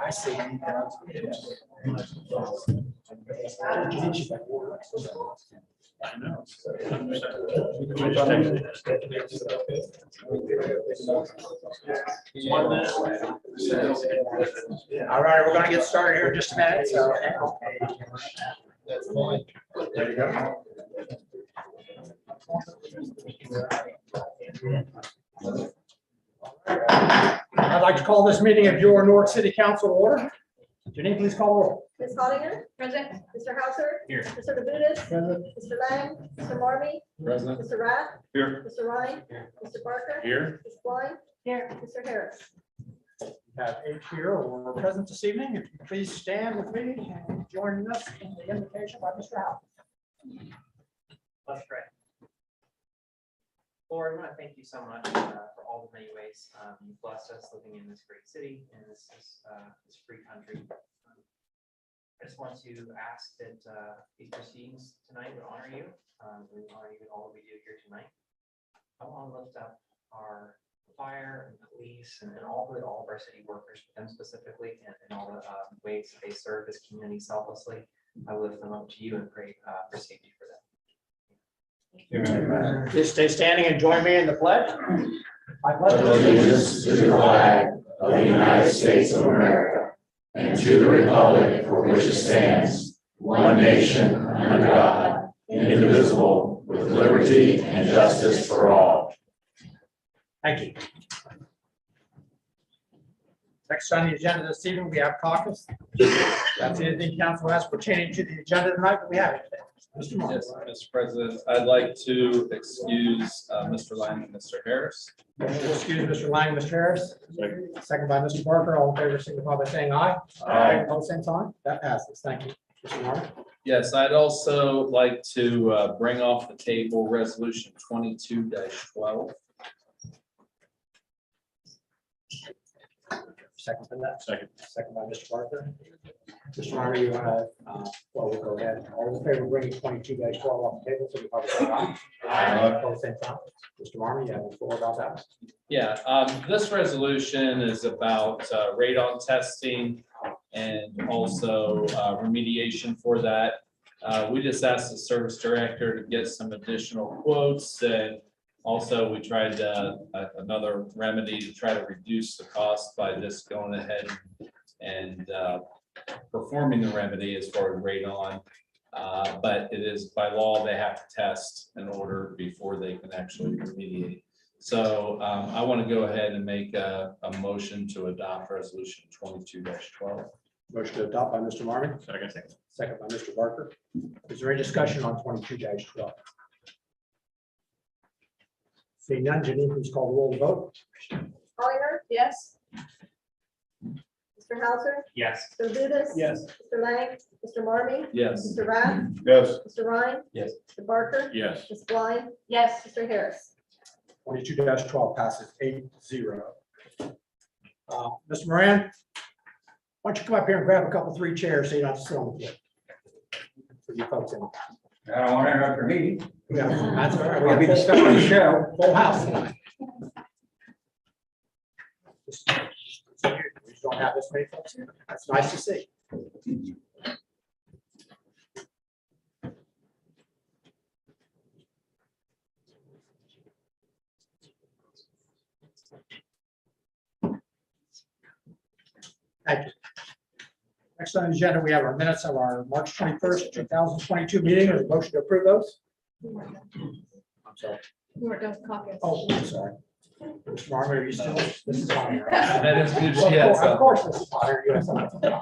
I see. I know. All right, we're going to get started here in just a minute. So, there you go. I'd like to call this meeting of your Newark City Council to order. Janine, please call the roll. Ms. Hollinger. Present. Mr. Hauser. Here. Mr. Labutus. Present. Mr. Lang. Mr. Marmy. President. Mr. Rath. Here. Mr. Ryan. Mr. Barker. Here. Ms. Blind. Here. Mr. Harris. We have 8 here who are present this evening. If you could please stand with me and join us in the invocation by Mr. Howe. Let's pray. Lord, I want to thank you so much for all the many ways you've blessed us living in this great city and this free country. I just want to ask that these proceedings tonight would honor you. We honor you in all that we do here tonight. I want to lift up our fire and police and all of our city workers, them specifically, and all the ways that they serve this community selflessly. I lift them up to you and pray for safety for them. Please stay standing and join me in the pledge. I pledge allegiance to the flag of the United States of America and to the republic for which it stands, one nation under God, indivisible, with liberty and justice for all. Thank you. Next on the agenda this evening, we have caucus. That's anything council has pertaining to the agenda tonight, but we have it today. Mr. Moore. Yes, Mr. President, I'd like to excuse Mr. Lang and Mr. Harris. Excuse Mr. Lang and Mr. Harris. Second by Mr. Barker. All in favor, signify by saying aye. Aye. Opposed, same sign. That passes. Thank you. Mr. Moore. Yes, I'd also like to bring off the table resolution 22-12. Second for that. Second. Second by Mr. Barker. Mr. Marmy, you want to, well, we'll go ahead. All in favor of bringing 22-12 off the table, so you probably say aye. Aye. Opposed, same sign. Mr. Marmy, you have the floor about that. Yeah, this resolution is about radon testing and also remediation for that. We just asked the service director to get some additional quotes, and also we tried another remedy to try to reduce the cost by just going ahead and performing the remedy as far as radon. But it is by law, they have to test in order before they can actually remediate. So I want to go ahead and make a motion to adopt resolution 22-12. Motion to adopt by Mr. Marmy. Second. Second by Mr. Barker. Is there any discussion on 22-12? Seeing none, Janine, please call the roll to vote. Hollinger. Yes. Mr. Hauser. Yes. Mr. Labutus. Yes. Mr. Lang. Mr. Marmy. Yes. Mr. Rath. Yes. Mr. Ryan. Yes. Mr. Barker. Yes. Ms. Blind. Yes. Mr. Harris. 22-12 passes 8-0. Mr. Moran, why don't you come up here and grab a couple, 3 chairs so you don't have to sit on the floor. For you folks in. I don't want to interrupt your meeting. Yeah, that's all right. We I'll be the got stuff on the show. full house tonight. We just don't have this many folks here. That's nice to see. Thank you. Next on the agenda, we have our minutes of our March 21st, 2022 meeting. There's a motion to approve those. I'm sorry. We weren't done with caucus. Oh, I'm sorry. Mr. Marmy, are you still? This is on here. That is good. Well, Yeah, of course, this is on here. You have something.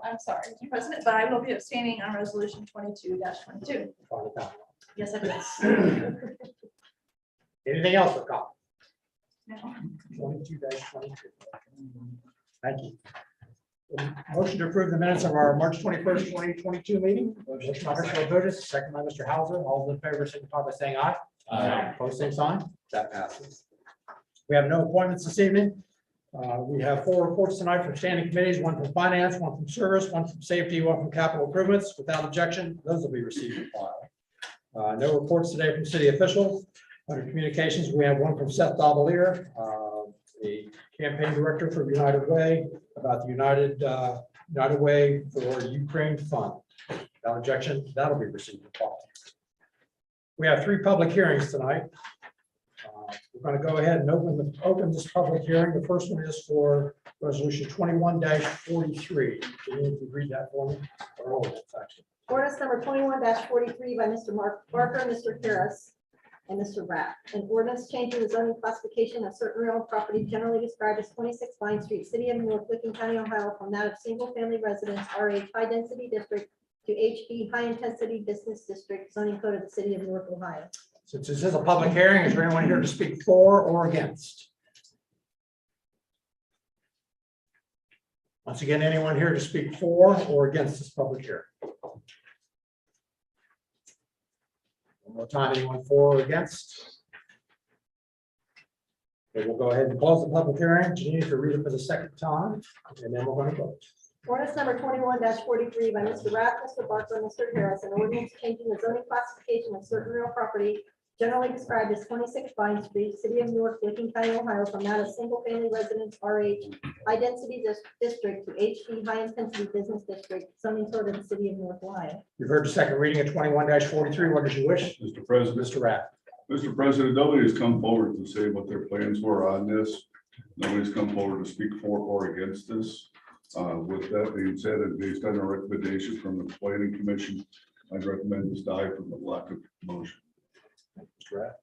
I'm sorry, Mr. President, but I will be abstaining on resolution 22-22. Yes, I did. Anything else for comment? No. 22-22. Thank you. Motion to approve the minutes of our March 21st, 2022 meeting. Motion by Mr. Labutus, second by Mr. Hauser. All in favor, signify by saying aye. Opposed, same sign. That passes. We have no appointments this evening. We have 4 reports tonight from standing committees, 1 from finance, 1 from service, 1 from safety, 1 from capital improvements. Without objection, those will be received and filed. No reports today from city officials. Under communications, we have 1 from Seth Davalier. the campaign director for United Way, about the United Way for Ukraine Fund. Without objection, that'll be received and filed. We have 3 public hearings tonight. We're going to go ahead and open this public hearing. The first one is for resolution 21-43. Can you read that for me? Or all of it, actually. Ordinance number 21-43 by Mr. Mark Barker, Mr. Harris, and Mr. Rath. An ordinance changing the zoning classification of certain real property generally described as 26 Vine Street, City of Newark, Licking County, Ohio, from that of single-family residence RH High Density District to HB High Intensity Business District, zoning code of the City of Newark, Ohio. Since this is a public hearing, is there anyone here to speak for or against? Once again, anyone here to speak for or against this public hearing? One more time, anyone for or against? Okay, we'll go ahead and close the public hearing. Janine, if you read it for the second time, and then we're going to vote. Ordinance number 21-43 by Mr. Rath, Mr. Barker, and Mr. Harris, an ordinance changing the zoning classification of certain real property generally described as 26 Vine Street, City of Newark, Licking County, Ohio, from that of single-family residence RH High Density District to HB High Intensity Business District, zoning code of the City of Newark, Ohio. You've heard the second reading of 21-43. What is your wish? Mr. President, Mr. Rath. Mr. President, nobody has come forward to say what their plans were on this. Nobody's come forward to speak for or against this. With that being said, and based on a recommendation from the planning commission, I'd recommend this die from the lack of motion. Mr. Rath.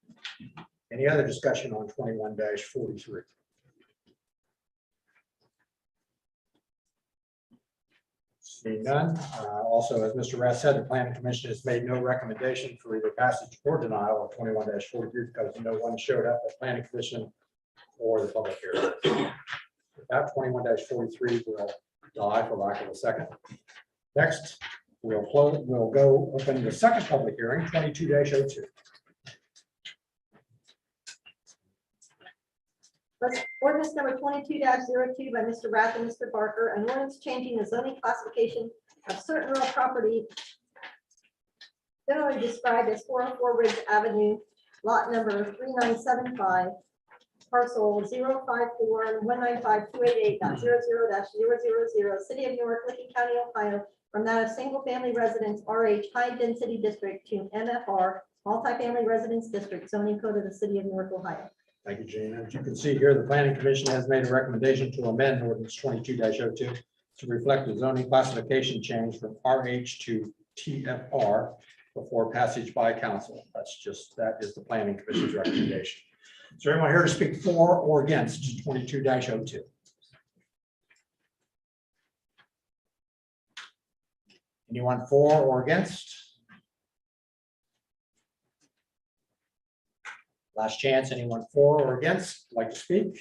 Any other discussion on 21-43? Seeing none. Also, as Mr. Rath said, the planning commission has made no recommendation for either passage or denial of 21-43 because no one showed up at planning commission or the public hearing. With that, 21-43 will die for lack of a second. Next, we'll go open the second public hearing, 22-02. Ordinance number 22-02 by Mr. Rath and Mr. Barker, an ordinance changing the zoning classification of certain real property generally described as 404 Ridge Avenue, lot number 3975, parcel 054-195-288.00-000, City of Newark, Licking County, Ohio, from that of single-family residence RH High Density District to MFR Multifamily Residence District, zoning code of the City of Newark, Ohio. Thank you, Gene. As you can see here, the planning commission has made a recommendation to amend ordinance 22-02 to reflect the zoning classification change from RH to TFR before passage by council. That is the planning commission's recommendation. Is there anyone here to speak for or against 22-02? Anyone for or against? Last chance, anyone for or against, like to speak?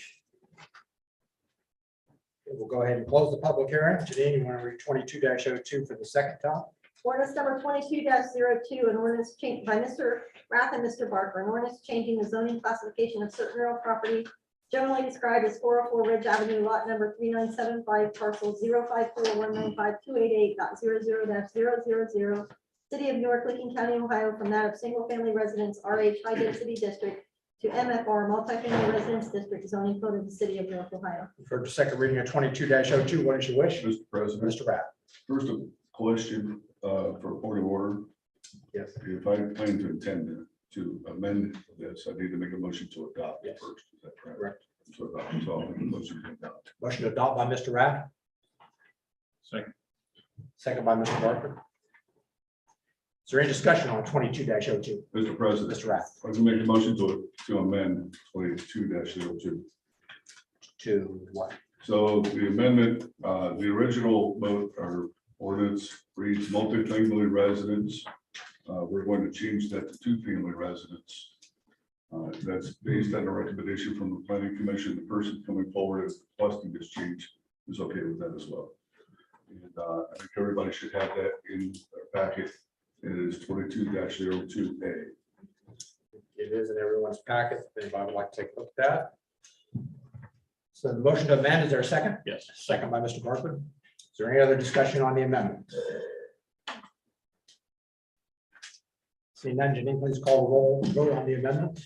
Okay, we'll go ahead and close the public hearing. Janine, you want to read 22-02 for the second time? Ordinance number 22-02, an ordinance changed by Mr. Rath and Mr. Barker, an ordinance changing the zoning classification of certain real property generally described as 404 Ridge Avenue, lot number 3975, parcel 054-195-288.00-000, City of Newark, Licking County, Ohio, from that of single-family residence RH High Density District to MFR Multifamily Residence District, zoning code of the City of Newark, Ohio. For the second reading of 22-02, what is your wish? Mr. President, Mr. Rath. first a question for point of order. Yes. If I plan to intend to amend this, I need to make a motion to adopt it Yes. first. Is that correct? Correct. So I'll make a motion to adopt. Motion to adopt by Mr. Rath. Second. Second by Mr. Barker. Is there any discussion on 22-02? Mr. President, Mr. Rath. I'm going to make a motion to amend 22-02. To what? So the amendment, the original vote or ordinance reads multifamily residence. We're going to change that to two-family residence. That's based on a recommendation from the planning commission. The person coming forward as requesting this change is okay with that as well. And I think everybody should have that in their packet. It is 22-02A. It is in everyone's packet. If anybody would like to take a look at that. So the motion to amend, is there a second? Yes. Second by Mr. Barker. Is there any other discussion on the amendment? Seeing none, Janine, please call the roll, vote on the amendment.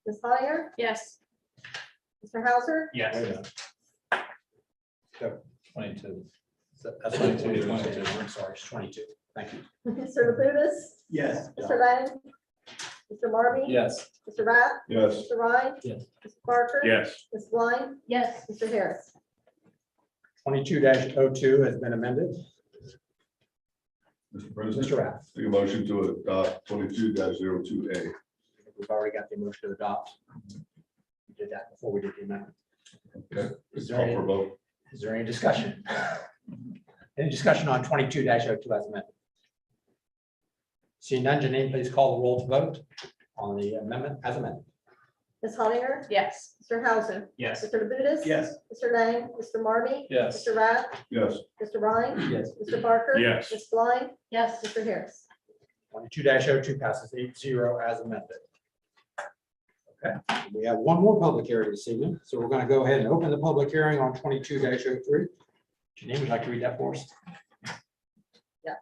Ms. Hattier? Yes. Mr. Hauser, Wait a Yes. minute. 22. That's 22. I'm sorry, it's 22. Thank you. Mr. Labutus, Yes. Mr. Lang, Mr. Marmy. Yes. Mr. Rath, Yes. Mr. Ryan. Yes. Mr. Barker. Yes. Ms. Blind, Yes. Mr. Harris. 22-02 has been amended. Mr. President, Mr. Rath, make a motion to adopt 22-02A. we've already got the motion to adopt. We did that before we did the amendment. Okay. Is Call there for any, vote. is there any discussion? Any discussion on 22-02 as amended? Seeing none, Janine, please call the roll to vote on the amendment as amended. Ms. Hattiger, Yes. Mr. Hauser, Yes. Mr. Labutus. Yes. Mr. Lang, Mr. Marmy. Yes. Mr. Rath, Yes. Mr. Ryan. Yes. Mr. Barker. Yes. Ms. Blind, Yes. Mr. Harris. 22-02 passes 8-0 as amended. Okay, we have one more public hearing this evening, so we're going to go ahead and open the public hearing on 22-03. Janine, would you like to read that for us? Yeah.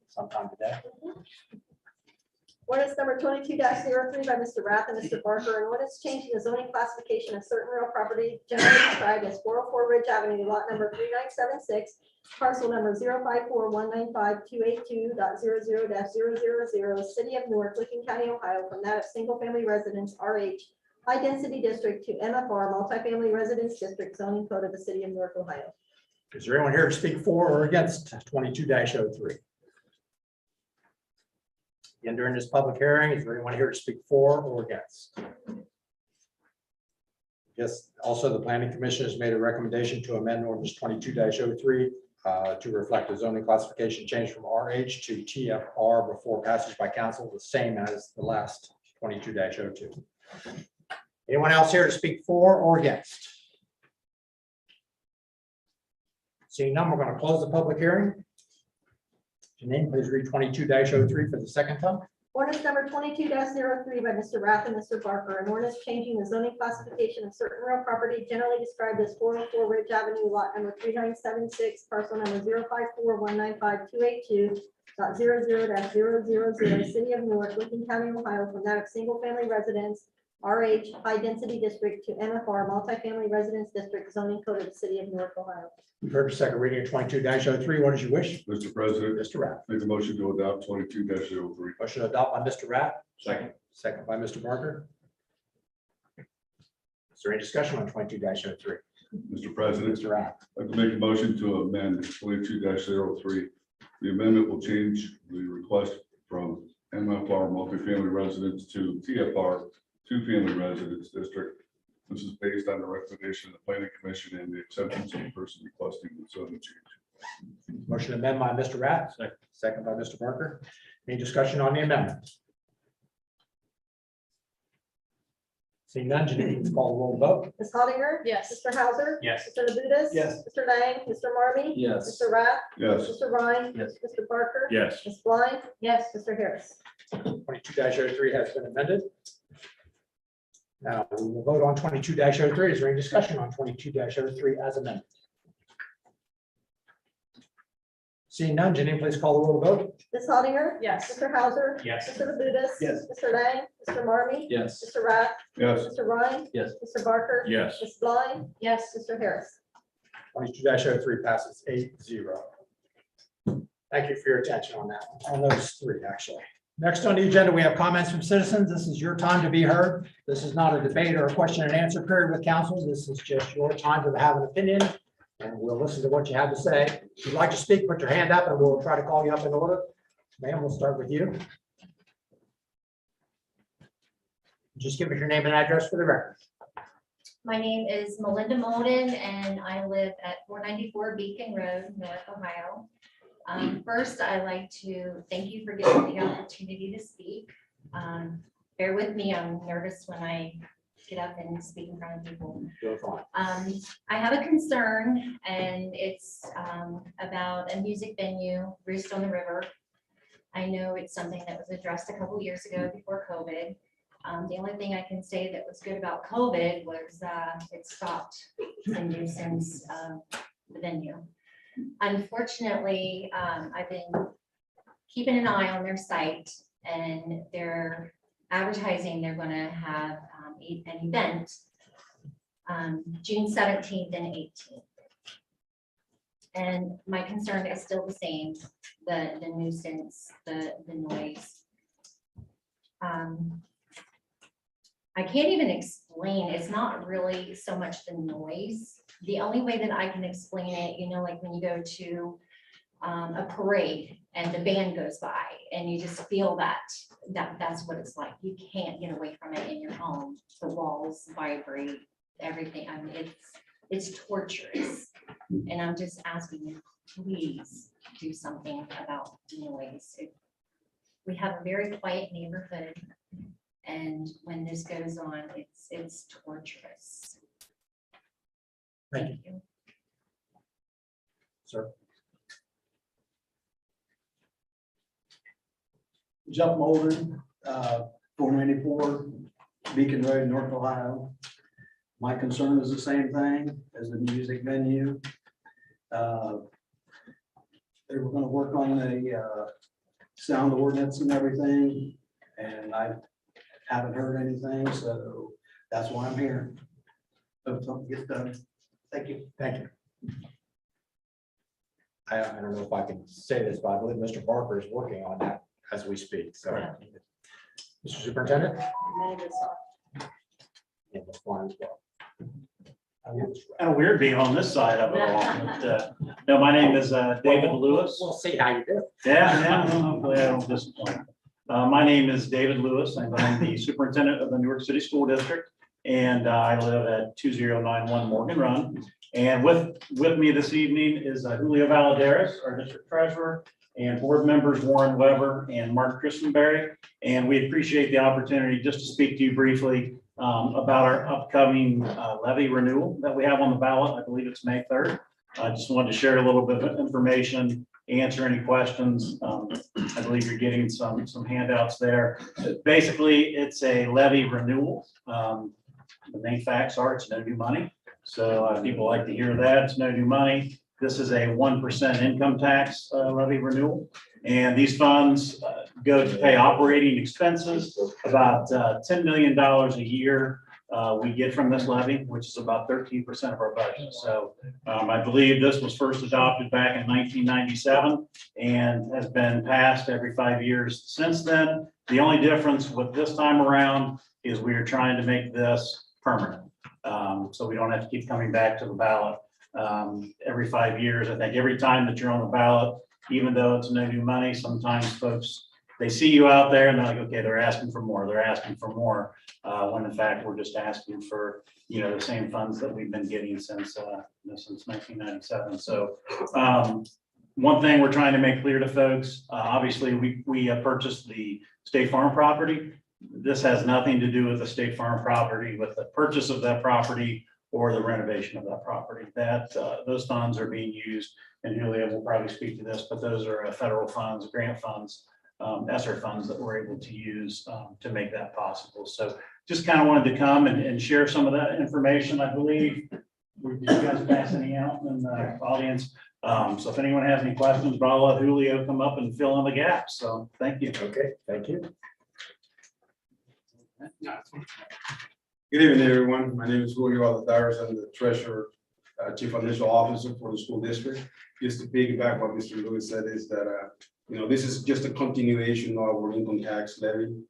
Sometime today. Ordinance number 22-03 by Mr. Rath and Mr. Barker, and ordinance changing the zoning classification of certain real property generally described as 404 Ridge Avenue, lot number 3976, parcel number 054-195-282.00-000, city of Newark, Licking County, Ohio, from that of single-family residence RH high density district to MFR multifamily residence district zoning code of the city of Newark, Ohio. Is there anyone here to speak for or against 22-03? Again, during this public hearing, is there anyone here to speak for or against? Yes, also the planning commission has made a recommendation to amend ordinance 22-03 to reflect the zoning classification change from RH to TFR before passage by council, the same as the last 22-02. Anyone else here to speak for or against? Seeing none, we're going to close the public hearing. Janine, please read 22-03 for the second time. Ordinance number 22-03 by Mr. Rath and Mr. Barker, an ordinance changing the zoning classification of certain real property generally described as 404 Ridge Avenue, lot number 3976, parcel number 054-195-282.00-000, city of Newark, Licking County, Ohio, from that of single-family residence RH high density district to MFR multifamily residence district zoning code of the city of Newark, Ohio. You've heard the second reading of 22-03. What is your wish? Mr. President, Mr. Rath. make a motion to adopt 22-03. Motion to adopt by Mr. Rath, Second. second by Mr. Barker. Is there any discussion on 22-03? Mr. President, Mr. Rath. I'd like to make a motion to amend 22-03. The amendment will change the request from MFR multifamily residence to TFR two-family residence district. This is based on the recommendation of the planning commission and the acceptance of the person requesting the zoning change. Motion to amend by Mr. Rath, second by Mr. Barker. Any discussion on the amendment? Seeing none, Janine, please call the roll vote. Ms. Hattiger. Yes. Mr. Hauser. Yes. Mr. Labutus. Yes. Mr. Lang, Mr. Marmy. Yes. Mr. Rath, Yes. Mr. Ryan. Yes. Mr. Barker. Yes. Ms. Blind, Yes. Mr. Harris. 22-03 has been amended. Now, we will vote on 22-03. Is there any discussion on 22-03 as amended? Seeing none, Janine, please call the roll vote. Ms. Hattiger. Yes. Mr. Hauser. Yes. Mr. Labutus. Yes. Mr. Lang, Mr. Marmy. Yes. Mr. Rath, Yes. Mr. Ryan. Yes. Mr. Barker. Yes. Ms. Blind, Yes. Mr. Harris. 22-03 passes 8-0. Thank you for your attention on that, on those three, actually. Next on the agenda, we have comments from citizens. This is your time to be heard. This is not a debate or a question and answer period with council. This is just your time to have an opinion, and we'll listen to what you have to say. If you'd like to speak, put your hand up and we'll try to call you up in order. Ma'am, we'll start with you. Just give us your name and address for the record. My name is Melinda Molden and I live at 494 Beacon Road, Newark, Ohio. First, I'd like to thank you for giving me the opportunity to speak. Bear with me, I'm nervous when I get up and speak in front of people. Doing fine. I have a concern and it's about a music venue, Roost on the River. I know it's something that was addressed a couple years ago before COVID. The only thing I can say that was good about COVID was it stopped the nuisance of the venue. Unfortunately, I've been keeping an eye on their site and they're advertising they're going to have an event, June 17th and 18th. And my concern is still the same, the nuisance, the noise. I can't even explain, it's not really so much the noise. The only way that I can explain it, you know, like when you go to a parade and the band goes by and you just feel that's what it's like. You can't get away from it in your home. The walls vibrate, everything. I mean, it's torturous. And I'm just asking you, please do something about the noise. We have a very quiet neighborhood. And when this goes on, it's torturous. Thank you. Sir. Jeff Molden, 494 Beacon Road, North Ohio. My concern is the same thing as the music venue. They were gonna work on the sound ordinance and everything, and I haven't heard anything, so that's why I'm here. Hope something gets done. Thank you. Thank you. I don't know if I can say this, but I believe Mr. Barker is working on that as we speak, so. Mr. Superintendent? Yeah, that's fine as well. Kind of weird being on this side of it all. But, no, my name is David Lewis. We'll see how you do. Yeah, well, hopefully I don't disappoint. My name is David Lewis. I'm the superintendent of the Newark City School District, and I live at 2091 Morgan Run. And with me this evening is Julio Valadares, our district treasurer, and board members Warren Weber and Mark Christenberry. And we appreciate the opportunity just to speak to you briefly about our upcoming levy renewal that we have on the ballot. I believe it's May 3rd. I just wanted to share a little bit of information, answer any questions. I believe you're getting some handouts there. Basically, it's a levy renewal. The main facts are it's no new money. So people like to hear that. It's no new money. This is a 1% income tax levy renewal. And these funds go to pay operating expenses, about $10 million a year we get from this levy, which is about 13% of our budget. So I believe this was first adopted back in 1997 and has been passed every 5 years since then. The only difference with this time around is we are trying to make this permanent. So we don't have to keep coming back to the ballot every 5 years. I think every time that you're on the ballot, even though it's no new money, sometimes folks, they see you out there and they're like, okay, they're asking for more. They're asking for more. When in fact, we're just asking for, you know, the same funds that we've been getting since 1997. So one thing we're trying to make clear to folks, obviously we purchased the State Farm property. This has nothing to do with the State Farm property, with the purchase of that property or the renovation of that property. That those funds are being used, and Julia will probably speak to this, but those are federal funds, grant funds, ESSER funds that we're able to use to make that possible. So just kind of wanted to come and share some of that information. I believe you guys pass any out in the audience. So if anyone has any questions, but I'll let Julio come up and fill in the gaps. So thank you. Okay, thank you. Good evening, everyone. My name is Julio Valadares. I'm the treasurer, chief financial officer for the school district. Just to piggyback what Mr. Lewis said is that, you know, this is just a continuation of our income tax levy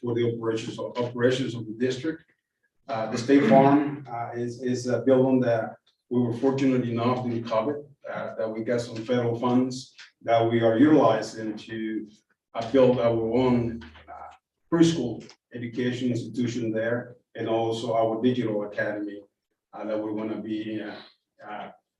for the operations of the district. The State Farm is a building that we were fortunate enough to cover, that we got some federal funds that we are utilizing to build our own preschool education institution there, and also our digital academy that we're going to be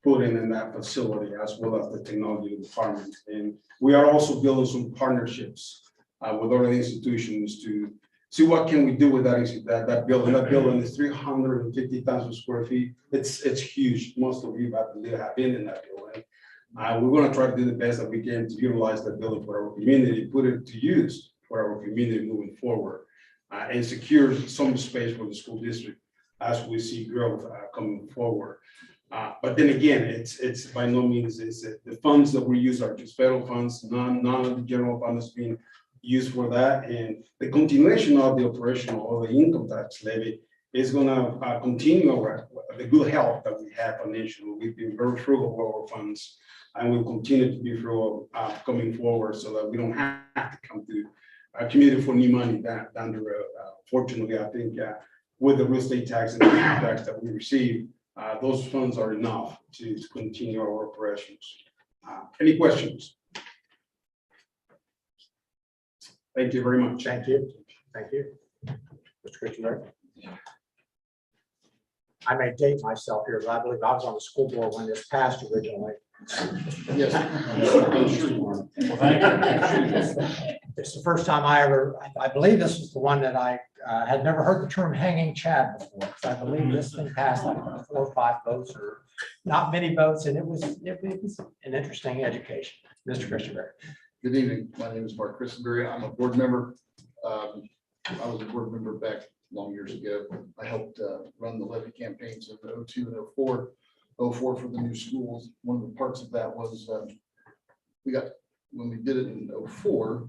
putting in that facility, as well as the technology department. And we are also building some partnerships with other institutions to see what can we do with that building. That building is 350,000 square feet. It's huge. Most of you have been in that building. We're going to try to do the best that we can to utilize that building for our community, put it to use for our community moving forward, and secure some space for the school district as we see growth coming forward. But then again, it's by no means the funds that we use are just federal funds. None of the general funds being used for that. And the continuation of the operational or the income tax levy is gonna continue the good health that we have financially. We've been very frugal with our funds, and we'll continue to be frugal coming forward so that we don't have to come to a community for new money down the road. Fortunately, I think with the real estate tax and the income tax that we receive, those funds are enough to continue our operations. Any questions? Thank you very much. Thank you. Thank you. Mr. Christian. I may date myself here, but I believe I was on the school board when this passed originally. Yes. I'm sure you are. Well, thank you. It's the first time I believe this is the one that I had never heard the term hanging Chad before. Because I believe this thing passed like 4 or 5 votes or not many votes, and it was an interesting education. Mr. Christopher. Good evening. My name is Mark Christenberry. I'm a board member. I was a board member back long years ago. I helped run the levy campaigns in 02 and 04 for the new schools. One of the parts of that was when we did it in 04,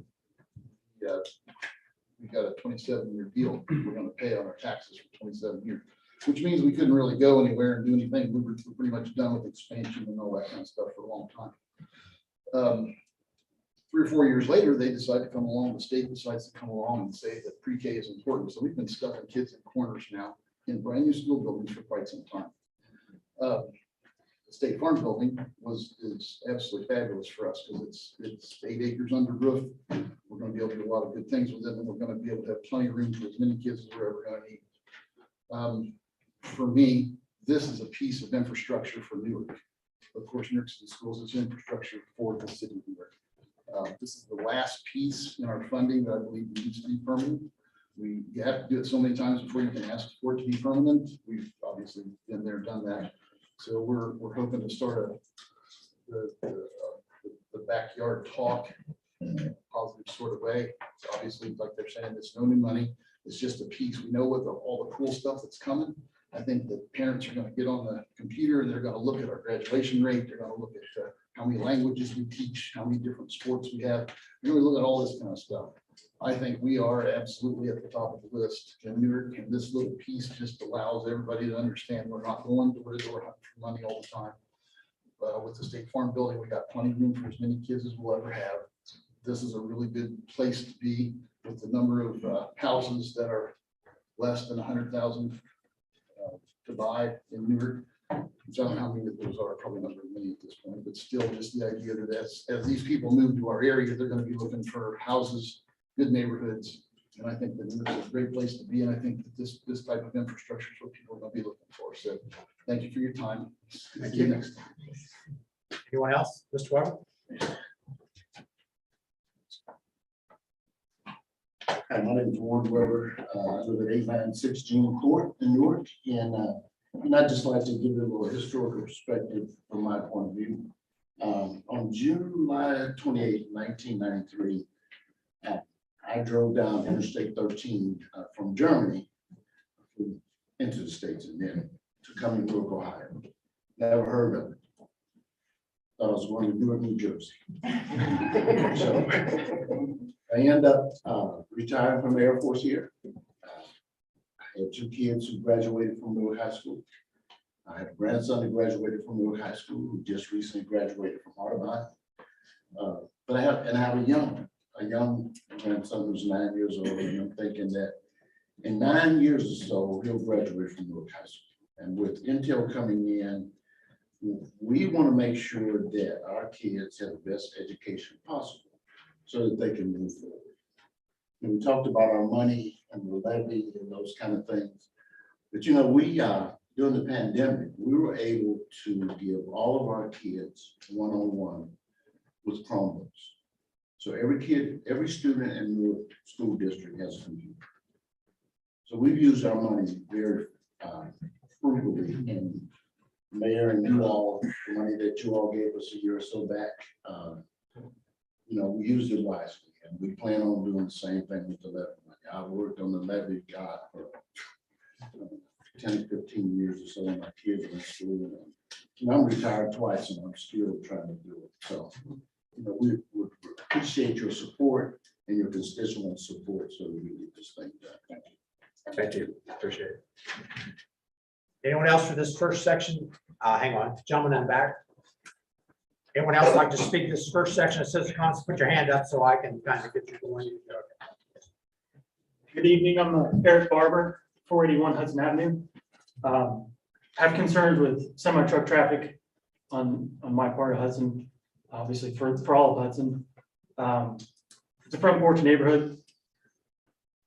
we got a 27-year deal. We're going to pay on our taxes for 27 years, which means we couldn't really go anywhere and do anything. We were pretty much done with expansion and all that kind of stuff for a long time. 3 or 4 years later, they decide to come along, the state decides to come along and say that pre-K is important. So we've been stuffing kids in corners now in brand new school buildings for quite some time. The State Farm building is absolutely fabulous for us because it's 8 acres under roof. We're going to be able to do a lot of good things with it, and we're going to be able to have plenty of room for as many kids as we're ever going to need. For me, this is a piece of infrastructure for Newark. Of course, Newark City Schools is infrastructure for the city of Newark. This is the last piece in our funding that I believe needs to be permanent. You have to do it so many times before you can ask for it to be permanent. We've obviously been there, done that. So we're hoping to start the backyard talk in a positive sort of way. So obviously, like they're saying, it's no new money. It's just a piece. We know what all the cool stuff that's coming. I think the parents are going to get on the computer and they're going to look at our graduation rate. They're going to look at how many languages we teach, how many different sports we have. They're going to look at all this kind of stuff. I think we are absolutely at the top of the list in Newark, and this little piece just allows everybody to understand we're not going door to door hunting for money all the time. With the State Farm building, we got plenty of room for as many kids as we'll ever have. This is a really good place to be with the number of houses that are less than 100,000 to buy in Newark. I don't know how many of those are, probably not very many at this point, but still just the idea that as these people move to our area, they're going to be looking for houses, good neighborhoods. And I think that Newark is a great place to be. And I think that this type of infrastructure is what people are going to be looking for. So thank you for your time. Thank See you you. next time. Anyone else? Mr. Weber? Hi, my name is Ward Weber. I live at 896 Jean Court in Newark. And I'd just like to give you a little historical perspective from my point of view. On July 28, 1993, I drove down Interstate 13 from Germany into the States and then to come to Newark, Ohio. Never heard of it. Thought I was going to Newark, New Jersey. So I end up retiring from the Air Force here. I have 2 kids who graduated from Newark High School. I have a grandson who graduated from Newark High School, who just recently graduated from Audubon. But I have a young grandson who's 9 years old, and I'm thinking that in 9 years or so, he'll graduate from Newark High School. And with Intel coming in, we want to make sure that our kids have the best education possible so that they can move forward. And we talked about our money and the levy and those kind of things. But you know, we during the pandemic, we were able to give all of our kids one-on-one with Chromebooks. So every kid, every student in the school district has a computer. So we've used our money very frugally, and Mayor and you all, the money that you all gave us a year or so back, you know, we used it wisely, and we plan on doing the same thing with the levy money. I've worked on the levy, God, for 10, 15 years or so when my kids were in school. And I'm retired twice, and I'm still trying to do it. So, you know, we appreciate your support. and your constituent support so that we get this thing done. Thank you. Thank you. Appreciate it. Anyone else for this first section? Hang on, gentleman in the back. Anyone else like to speak this first section of citizen comments? Put your hand up so I can kind of get you going. Good evening, I'm Eric Barber, 481 Hudson Avenue. Have concerns with semi-truck traffic on my part of Hudson, obviously for all of Hudson. It's a front porch neighborhood.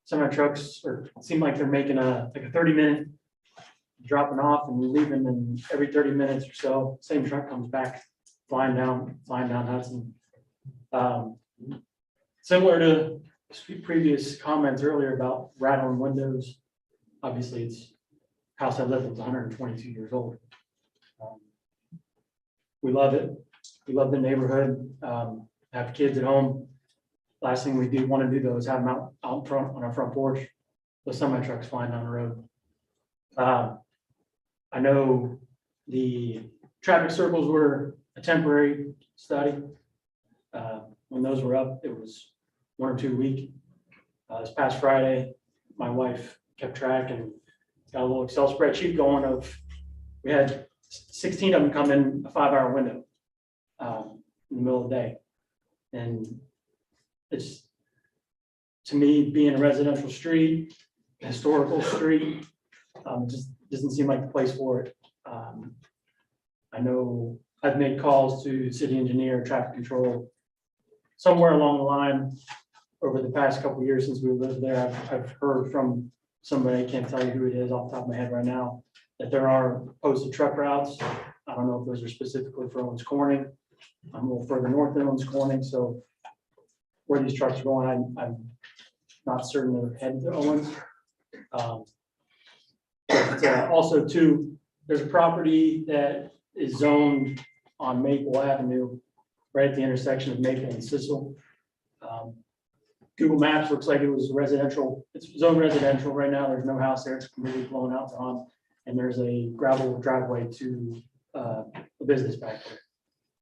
Semi-trucks seem like they're making like a 30-minute dropping off and leaving, and every 30 minutes or so, same truck comes back flying down Hudson. Similar to previous comments earlier about rattling windows, obviously it's house I live in is 122 years old. We love it. We love the neighborhood. Have kids at home. Last thing we want to do though is have them out front on our front porch, with semi trucks flying down the road. I know the traffic circles were a temporary study. When those were up, it was 1 or 2 a week. This past Friday, my wife kept track and got a little Excel spreadsheet going of, we had 16 of them come in a 5-hour window in the middle of the day. And it's, to me, being a residential street, a historical street, just doesn't seem like the place for it. I know I've made calls to city engineer, traffic control, somewhere along the line over the past couple of years since we lived there. I've heard from somebody, I can't tell you who it is off the top of my head right now, that there are posted truck routes. I don't know if those are specifically for Owens Corning. I'm a little further north than Owens Corning, so where these trucks are going, I'm not certain they're headed to Owens. Also too, there's a property that is zoned on Maple Avenue, right at the intersection of Maple and Sissel. Google Maps looks like it was residential. It's zoned residential right now. There's no house there. It's completely blown out on, and there's a gravel driveway to a business back there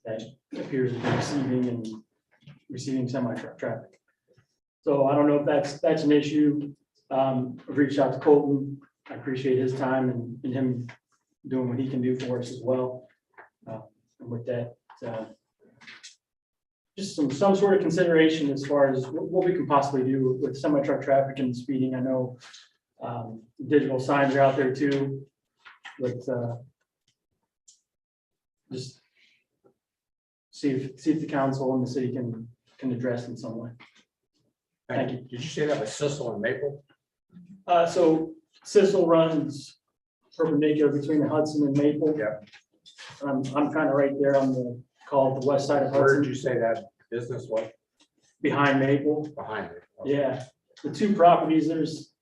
that appears to be receiving semi-truck traffic. So I don't know if that's an issue. I've reached out to Colton. I appreciate his time and him doing what he can do for us as well. And with that, just some sort of consideration as far as what we can possibly do with semi-truck traffic and speeding. I know digital signs are out there too, but just see if the council and the city can address in some way. Thank you. Did you say that was Sissel and Maple? So Sissel runs perpendicular between the Hudson and Maple. Yeah. I'm kind of right there on the west side of Where Hudson, did you say that business was? behind Maple. Behind it. Yeah, the two properties, there's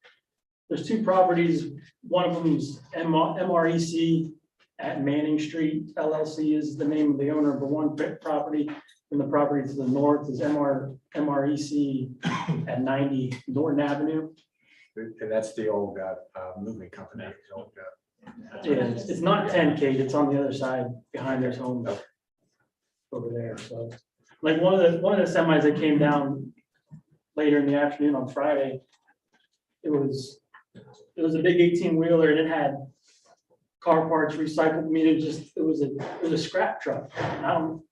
two properties. One of them is MREC at Manning Street LLC is the name of the owner of the one property. And the property to the north is MREC at 90 Norton Avenue. And that's the old moving company. The old, It's not 10K, it's on the other side behind their home over there. So like one of the semis that came down later in the afternoon on Friday, it was a big 18-wheeler and it had car parts recycled. I mean, it was a scrap truck. I don't know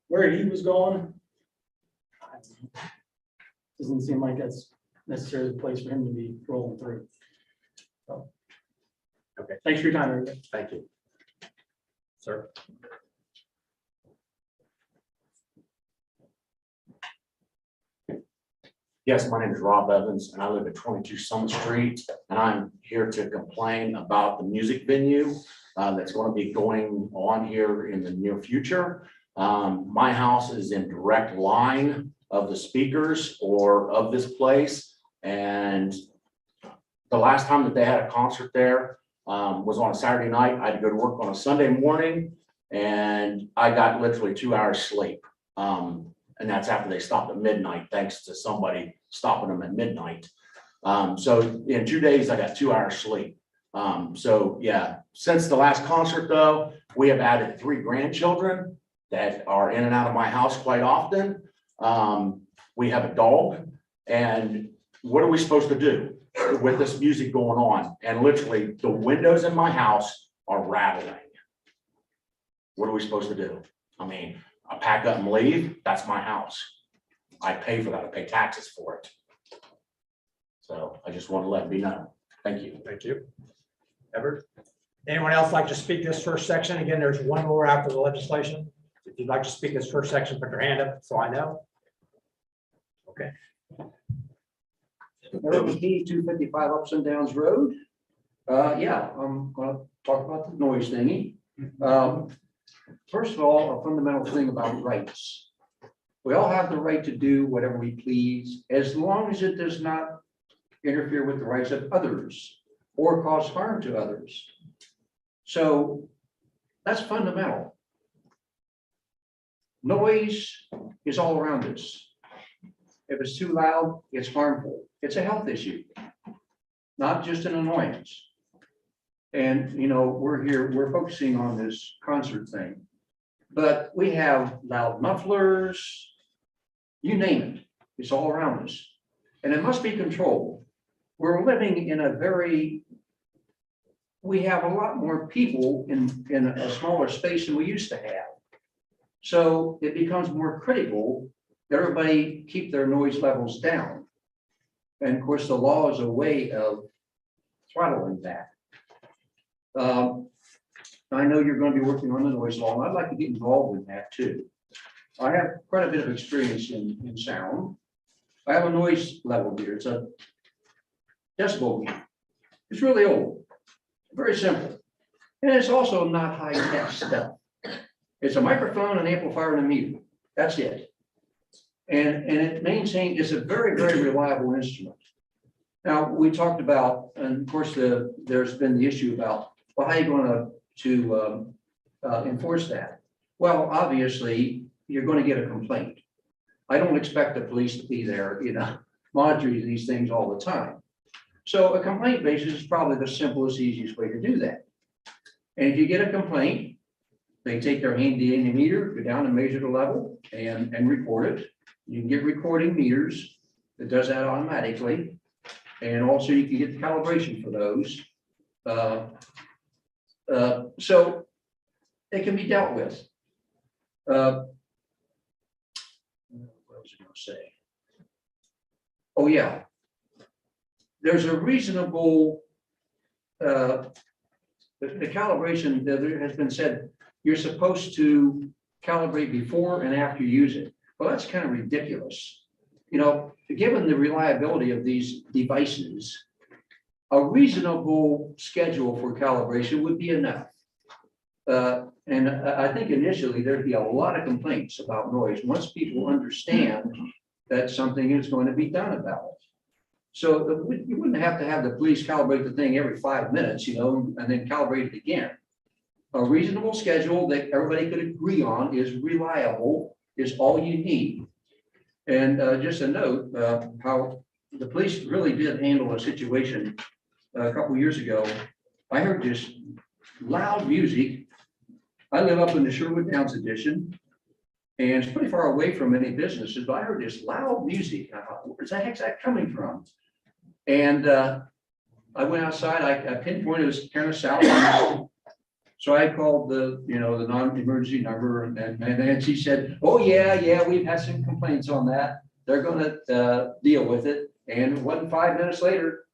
where he was going. Doesn't seem like that's necessarily the place for him to be rolling through. So, okay. Thanks for your time, everybody. Thank you. Sir. Yes, my name is Rob Evans and I live at 22 Summit Street, and I'm here to complain about the music venue that's going to be going on here in the near future. My house is in direct line of the speakers or of this place, and the last time that they had a concert there was on a Saturday night. I had to go to work on a Sunday morning, and I got literally 2 hours sleep. And that's after they stopped at midnight, thanks to somebody stopping them at midnight. So in 2 days, I got 2 hours sleep. So yeah, since the last concert though, we have added 3 grandchildren that are in and out of my house quite often. We have a dog And what are we supposed to do with this music going on? And literally, the windows in my house are rattling. What are we supposed to do? I mean, I pack up and leave, that's my house. I pay for that, I pay taxes for it. So I just want to let it be known. Thank you. Thank you. Everett? Anyone else like to speak this first section? Again, there's one more after the legislation. If you'd like to speak this first section, put your hand up so I know. Okay. Eric McKee, 255 Ups and Downs Road. Yeah, I'm gonna talk about the noise thingy. First of all, a fundamental thing about rights. We all have the right to do whatever we please, as long as it does not interfere with the rights of others or cause harm to others. So that's fundamental. Noise is all around us. If it's too loud, it's harmful. It's a health issue, not just an annoyance. And, you know, we're focusing on this concert thing, but we have loud mufflers, you name it, it's all around us. And it must be controlled. We're living in we have a lot more people in a smaller space than we used to have. So it becomes more critical that everybody keep their noise levels down. And of course, the law is a way of throttling that. I know you're going to be working on the noise law, and I'd like to get involved in that too. I have quite a bit of experience in sound. I have a noise level meter. It's a decibel meter. It's really old, very simple. And it's also not high tech stuff. It's a microphone, an amplifier, and a meter. That's it. And it maintains, it's a very, very reliable instrument. Now, we talked about, and of course, there's been the issue about, well, how are you going to enforce that? Well, obviously, you're going to get a complaint. I don't expect the police to be there, you know, monitoring these things all the time. So a complaint basis is probably the simplest, easiest way to do that. And if you get a complaint, they take their handy meter, go down and measure the level and record it. You can get recording meters that does that automatically. And also you can get the calibration for those. So it can be dealt with. What was I going to say? Oh, yeah. There's a reasonable, the calibration that there has been said, you're supposed to calibrate before and after you use it. Well, that's kind of ridiculous. You know, given the reliability of these devices, a reasonable schedule for calibration would be enough. And I think initially there'd be a lot of complaints about noise once people understand that something is going to be done about it. So you wouldn't have to have the police calibrate the thing every 5 minutes, you know, and then calibrate it again. A reasonable schedule that everybody could agree on is reliable is all you need. And just a note, how the police really did handle a situation a couple years ago. I heard this loud music. I live up in the Sherwood Downs edition, and it's pretty far away from any businesses, but I heard this loud music. I thought, where's the heck's that coming from? And I went outside, I pinpointed it was kind of south. So I called the non-emergency number, and then she said, oh, yeah, we've had some complaints on that. They're gonna deal with it. And 5 minutes later,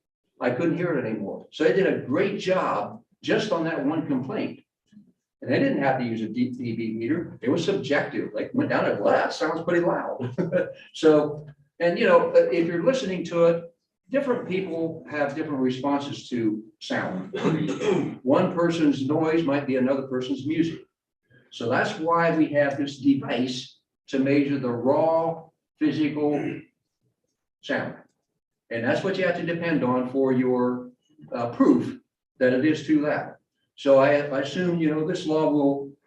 I couldn't hear it anymore. So they did a great job just on that one complaint. And they didn't have to use a dB meter. It was subjective. Like went down and, well, that sounds pretty loud. So, and you know, if you're listening to it, different people have different responses to sound. One person's noise might be another person's music. So that's why we have this device to measure the raw physical sound. And that's what you have to depend on for your proof that it is too loud. So I assume, you know, this law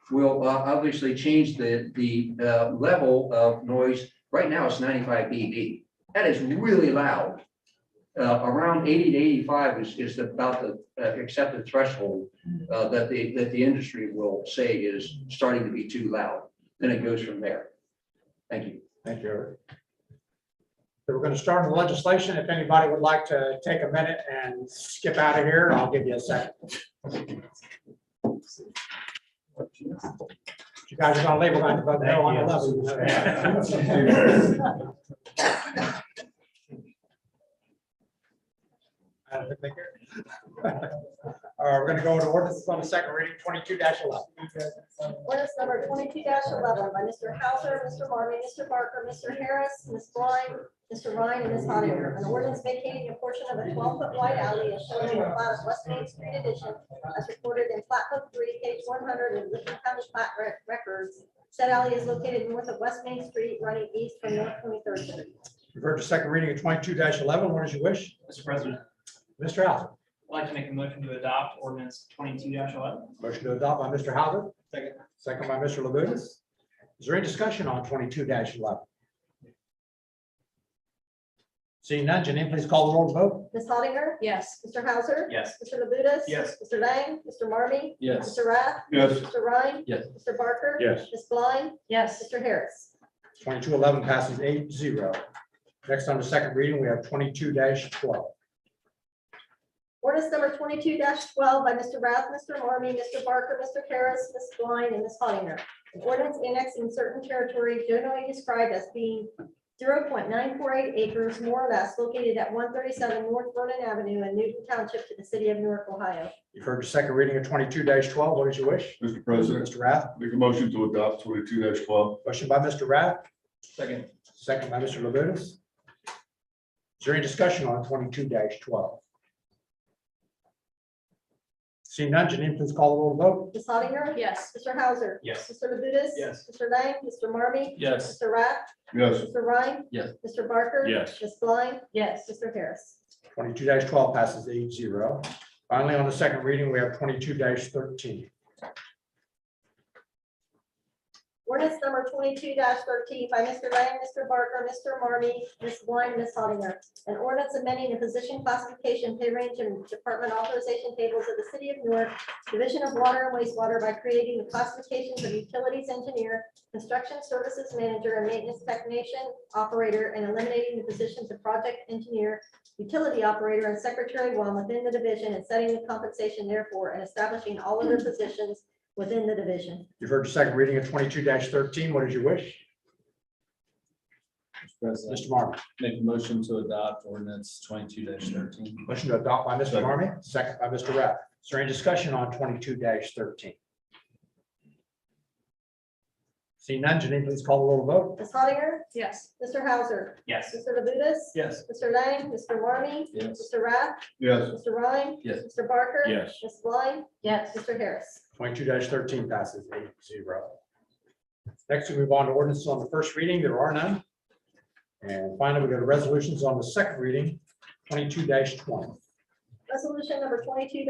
will obviously change the level of noise. Right now it's 95 dB. That is really loud. Around 80 to 85 is about the accepted threshold that the industry will say is starting to be too loud. Then it goes from there. Thank you. Thank you, Eric. So we're going to start on the legislation. If anybody would like to take a minute and skip out of here, I'll give you a second. You guys are going to leave, we're going to vote no on the level. I don't think they're- we're going to go into ordinance on the second reading, 22-11. Ordinance number 22-11 by Mr. Hauser, Mr. Marmy, Mr. Barker, Mr. Harris, Ms. Blind, Mr. Ryan, and Ms. Hattiger. An ordinance vacating a portion of a 12-foot wide alley as shown in the plat of West Main Street Edition as recorded in Plat Book 3, page 100 in Licking County Plat Records. Said alley is located north of West Main Street, running east from North 23rd Street. You've heard the second reading of 22-11. What is your wish? Mr. President, Mr. Hauser. I'd like to make a motion to adopt ordinance 22-11. Motion to adopt by Mr. Hauser. Second. Second by Mr. Labutus. Is there any discussion on 22-11? Seeing none, Janine, please call the roll to vote. Ms. Hattiger? Yes. Mr. Hauser? Yes. Mr. Labutus? Yes. Mr. Lang? Mr. Marmy? Yes. Mr. Rath? Yes. Mr. Ryan? Yes. Mr. Barker? Yes. Ms. Blind? Yes. Mr. Harris? 22-11 passes 8-0. Next on the second reading, we have 22-12. Ordinance number 22-12 by Mr. Rath, Mr. Marmy, Mr. Barker, Mr. Harris, Ms. Blind, and Ms. Hattiger. An ordinance annexing certain territory generally described as being 0.948 acres more or less located at 137 North Vernon Avenue in Newton Township to the city of Newark, Ohio. You've heard the second reading of 22-12. What is your wish? Mr. President, Mr. Rath. make a motion to adopt 22-12. Motion by Mr. Rath. Second. Second by Mr. Labutus. Is there any discussion on 22-12? Seeing none, Janine, please call the roll to vote. Ms. Hattiger? Yes. Mr. Hauser? Yes. Mr. Labutus? Yes. Mr. Lang? Mr. Marmy? Yes. Mr. Rath? Yes. Mr. Ryan? Yes. Mr. Barker? Yes. Ms. Blind? Yes. Mr. Harris? 22-12 passes 8-0. Finally, on the second reading, we have 22-13. Ordinance number 22-13 by Mr. Lang, Mr. Barker, Mr. Marmy, Ms. Blind, Ms. Hattiger. An ordinance amending the position classification, pay range, and department authorization tables of the city of Newark, Division of Water and Wastewater by creating the classifications of utilities engineer, construction services manager, and maintenance technician operator, and eliminating the positions of project engineer, utility operator, and secretary while within the division, and setting the compensation therefore, and establishing all other positions within the division. You've heard the second reading of 22-13. What is your wish? Mr. President, Mr. Marmy. make a motion to adopt ordinance 22-13. Motion to adopt by Mr. Marmy, second by Mr. Rath. Is there any discussion on 22-13? Seeing none, Janine, please call the roll to vote. Ms. Hattiger? Yes. Mr. Hauser? Yes. Mr. Labutus? Yes. Mr. Lang? Mr. Marmy? Yes. Mr. Rath? Yes. Mr. Ryan? Yes. Mr. Barker? Yes. Ms. Blind? Yes. Mr. Harris? 22-13 passes 8-0. Next, we move on to ordinances on the first reading. There are none. And finally, we go to resolutions on the second reading, 22-20. Resolution number 22-20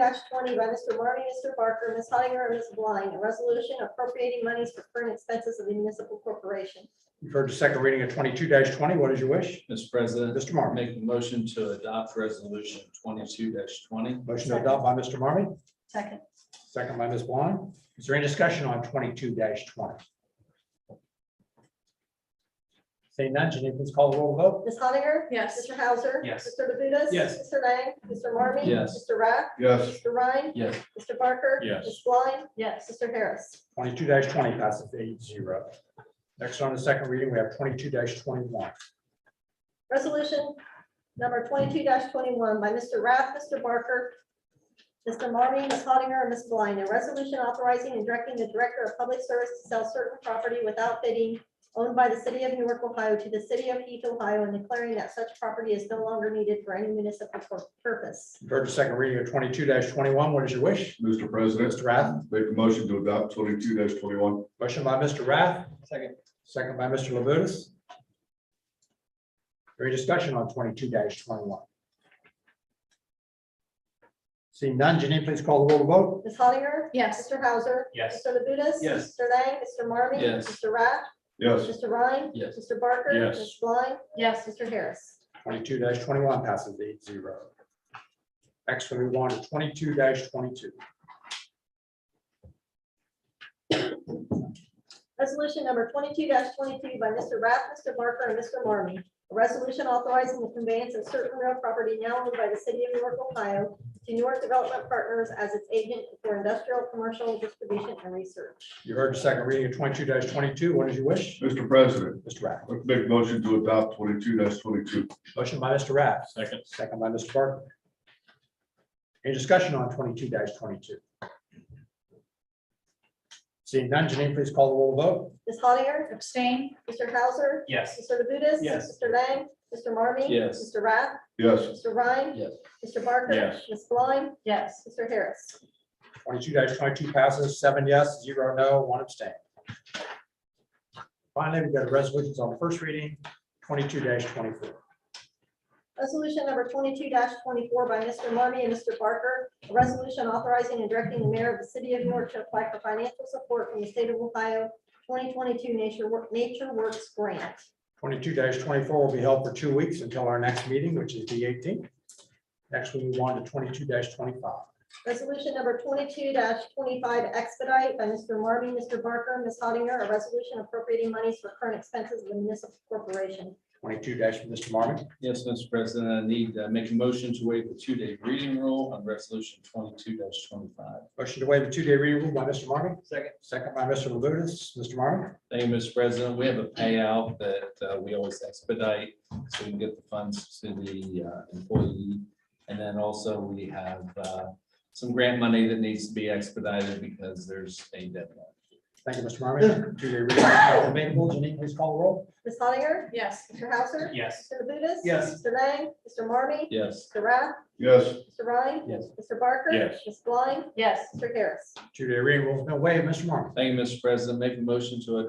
by Mr. Marmy, Mr. Barker, Ms. Hattiger, and Ms. Blind. A resolution appropriating monies for current expenses of the municipal corporation. You've heard the second reading of 22-20. What is your wish? Mr. President, Mr. Marmy. make a motion to adopt resolution 22-20. Motion to adopt by Mr. Marmy, Second. second by Ms. Blind. Is there any discussion on 22-20? Seeing none, Janine, please call the roll to vote. Ms. Hattiger? Yes. Mr. Hauser? Yes. Mr. Labutus? Yes. Mr. Lang? Mr. Marmy? Yes. Mr. Rath? Yes. Mr. Ryan? Yes. Mr. Barker? Yes. Ms. Blind? Yes. Mr. Harris? 22-20 passes 8-0. Next on the second reading, we have 22-21. Resolution number 22-21 by Mr. Rath, Mr. Barker, Mr. Marmy, Ms. Hattiger, and Ms. Blind. A resolution authorizing and directing the Director of Public Service to sell certain property without bidding owned by the city of Newark, Ohio, to the city of Heath, Ohio, and declaring that such property is no longer needed for any municipal purpose. You've heard the second reading of 22-21. What is your wish? Mr. President, Mr. Rath, make a motion to adopt 22-21. motion by Mr. Rath, Second. second by Mr. Labutus. Any discussion on 22-21? Seeing none, Janine, please call the roll to vote. Ms. Hattiger? Yes. Mr. Hauser? Yes. Mr. Labutus? Yes. Mr. Lang? Mr. Marmy? Yes. Mr. Rath? Yes. Mr. Ryan? Yes. Mr. Barker? Yes. Ms. Blind? Yes. Mr. Harris? 22-21 passes 8-0. Next, we move on to 22-22. Resolution number 22-22 by Mr. Rath, Mr. Barker, and Mr. Marmy. A resolution authorizing the conveyance of certain real property now owned by the city of Newark, Ohio to Newark Development Partners as its agent for industrial, commercial, distribution, and research. You heard the second reading of 22-22. What is your wish? Mr. President, Mr. Rath. let's make a motion to adopt 22-22. Motion by Mr. Rath. Second. Second by Mr. Barker. Any discussion on 22-22? Seeing none, Janine, please call the roll vote. Ms. Hattiger? Abstain? Mr. Hauser? Yes. Mr. Labutus? Yes. Mr. Lang? Mr. Marmy? Yes. Mr. Rath? Yes. Mr. Ryan? Yes. Mr. Barker? Yes. Ms. Blind? Yes. Mr. Harris? 22-22 passes, 7 yes, 0 no, 1 abstain. Finally, we've got resolutions on first reading, 22-24. Resolution number 22-24 by Mr. Marmy and Mr. Barker. A resolution authorizing and directing the mayor of the city of Newark to apply for financial support from the state of Ohio 2022 Nature Works Grant. 22-24 will be held for 2 weeks until our next meeting, which is the 18th. Next, we move on to 22-25. Resolution number 22-25 expedite by Mr. Marmy, Mr. Barker, Ms. Hattiger. A resolution appropriating monies for current expenses of the municipal corporation. 22 Mr. Marmy. Yes, Mr. President, I need to make a motion to waive the 2-day reading rule on resolution 22-25. Motion to waive the 2-day reading rule by Mr. Marmy. Second. Second by Mr. Labutus. Mr. Marmy. Thank you, Mr. President. We have a payout that we always expedite so we can get the funds to the employee. And then also we have some grant money that needs to be expedited because there's a deadline. Thank you, Mr. Marmy. 2-day reading is available. Janine, please call the roll. Ms. Hattiger? Yes. Mr. Hauser? Yes. Mr. Labutus? Yes. Mr. Lang? Mr. Marmy? Yes. Mr. Rath? Yes. Mr. Ryan? Yes. Mr. Barker? Yes. Ms. Blind? Yes. Mr. Harris? 2-day reading rule has been waived. Mr. Marmy. Thank you, Mr. President. Make a motion to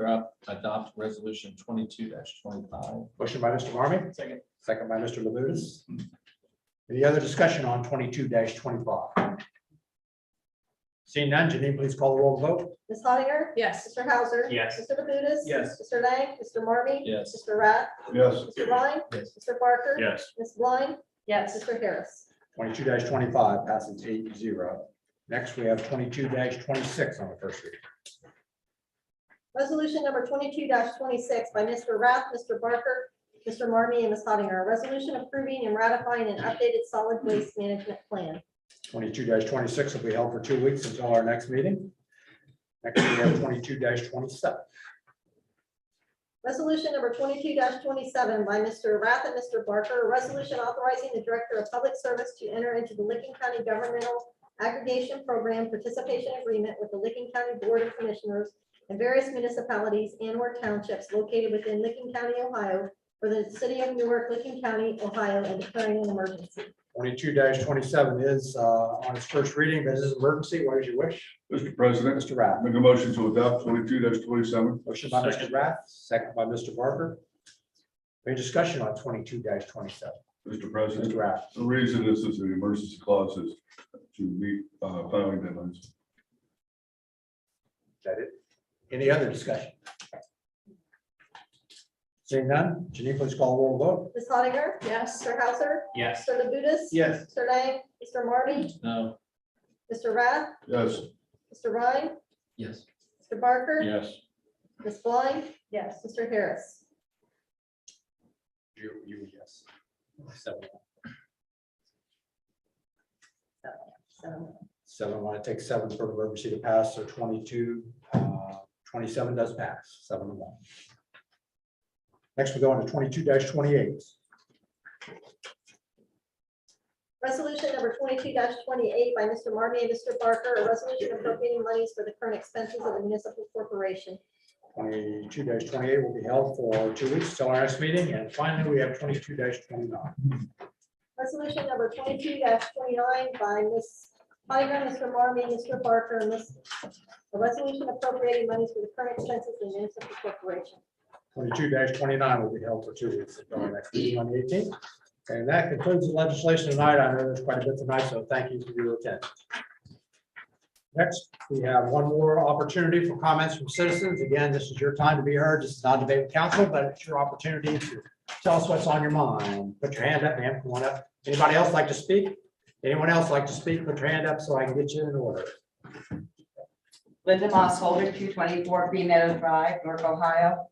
adopt resolution 22-25. Motion by Mr. Marmy. Second. Second by Mr. Labutus. Any other discussion on 22-25? Seeing none, Janine, please call the roll vote. Ms. Hattiger? Yes. Mr. Hauser? Yes. Mr. Labutus? Yes. Mr. Lang? Mr. Marmy? Yes. Mr. Rath? Yes. Mr. Ryan? Yes. Mr. Barker? Yes. Ms. Blind? Yes. Mr. Harris? 22-25 passes 8-0. Next, we have 22-26 on the first reading. Resolution number 22-26 by Mr. Rath, Mr. Barker, Mr. Marmy, and Ms. Hattiger. A resolution approving and ratifying an updated solid waste management plan. 22-26 will be held for 2 weeks until our next meeting. Next, we have 22-27. Resolution number 22-27 by Mr. Rath and Mr. Barker. A resolution authorizing the Director of Public Service to enter into the Licking County Governmental Aggregation Program Participation Agreement with the Licking County Board of Commissioners and various municipalities and/or townships located within Licking County, Ohio, for the city of Newark, Licking County, Ohio, and declaring an emergency. 22-27 is on its first reading, but this is emergency. What is your wish? Mr. President, Mr. Rath. make a motion to adopt 22-27. Motion by Mr. Rath, second by Mr. Barker. Any discussion on 22-27? Mr. President, Mr. Rath. the reason this is an emergency clause is to meet filing deadlines. Is that it? Any other discussion? Seeing none, Janine, please call the roll vote. Ms. Hattiger? Yes. Mr. Hauser? Yes. Mr. Labutus? Yes. Mr. Lang? Mr. Marmy? No. Mr. Rath? Yes. Mr. Ryan? Yes. Mr. Barker? Yes. Ms. Blind? Yes. Mr. Harris? You, yes. 7. 7, want to take 7 for the emergency to pass, so 27 does pass, 7-1. Next, we go on to 22-28. Resolution number 22-28 by Mr. Marmy and Mr. Barker, a resolution appropriating monies for the current expenses of the municipal corporation. 22-28 will be held for 2 weeks till our next meeting, and finally, we have 22-29. Resolution number 22-29 by Ms. Hattiger, Mr. Marmy, Mr. Barker, and a resolution appropriating monies for the current expenses of the municipal corporation. 22-29 will be held for 2 weeks until our next meeting on the 18th. And that concludes the legislation tonight. I know there's quite a bit tonight, so thank you for your attendance. Next, we have one more opportunity for comments from citizens. Again, this is your time to be heard. This is not a debate with council, but it's your opportunity to tell us what's on your mind. Put your hand up, ma'am. Come on up. Anybody else like to speak? Anyone else like to speak? Put your hand up so I can get you in order. Linda Moss Holder, 224 Green Meadow Drive, Newark, Ohio.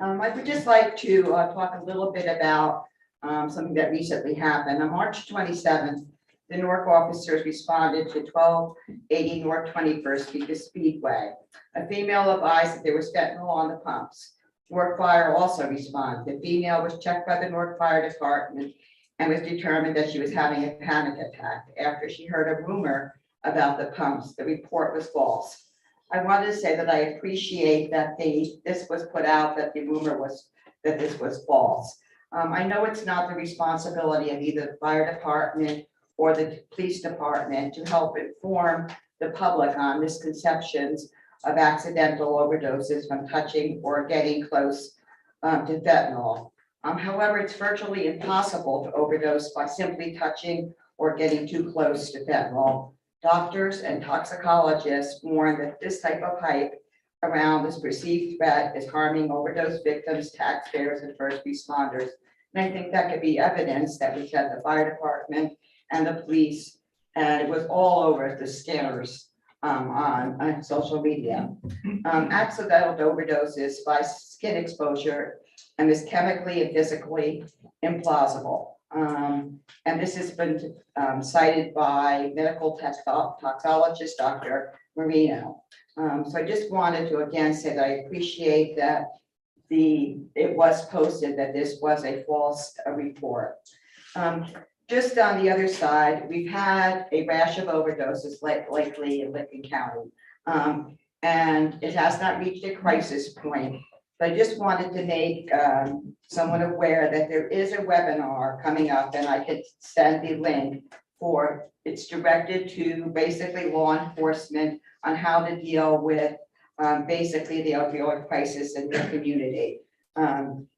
I would just like to talk a little bit about something that recently happened. On March 27th, the Newark officers responded to 1280 North 21st Speedway. A female advised that there was fentanyl on the pumps. Newark Fire also responded. The female was checked by the Newark Fire Department and was determined that she was having a panic attack. After she heard a rumor about the pumps, the report was false. I wanted to say that I appreciate that this was put out, that the rumor was that this was false. I know it's not the responsibility of either the fire department or the police department to help inform the public on misconceptions of accidental overdoses from touching or getting close to fentanyl. However, it's virtually impossible to overdose by simply touching or getting too close to fentanyl. Doctors and toxicologists warn that this type of hype around this perceived threat is harming overdose victims, taxpayers, and first responders. And I think that could be evidence that we had the fire department and the police, and it was all over the scanners on social media. Accidental overdoses by skin exposure and is chemically and physically implausible. And this has been cited by medical toxologist, Dr. Marino. So I just wanted to again say that I appreciate that it was posted that this was a false report. Just on the other side, we've had a rash of overdoses lately in Licking County. And it has not reached a crisis point. But I just wanted to make someone aware that there is a webinar coming up, and I could send the link for, it's directed to basically law enforcement on how to deal with basically the opioid crisis in their community.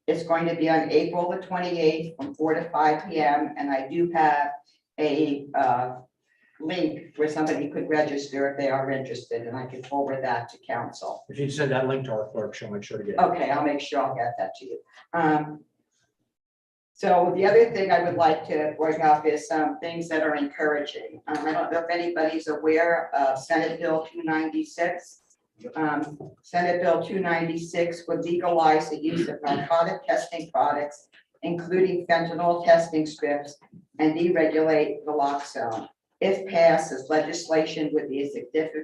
It's going to be on April the 28th from 4 to 5 p.m. And I do have a link where somebody could register if they are interested, and I can forward that to council. If you send that link to our clerk, she'll make sure to get it. Okay, I'll make sure I'll get that to you. So the other thing I would like to bring up is some things that are encouraging. I don't know if anybody's aware of Senate Bill 296. Senate Bill 296 would legalize the use of narcotic testing products, including fentanyl testing strips, and deregulate the naloxone. If passed, this legislation would be a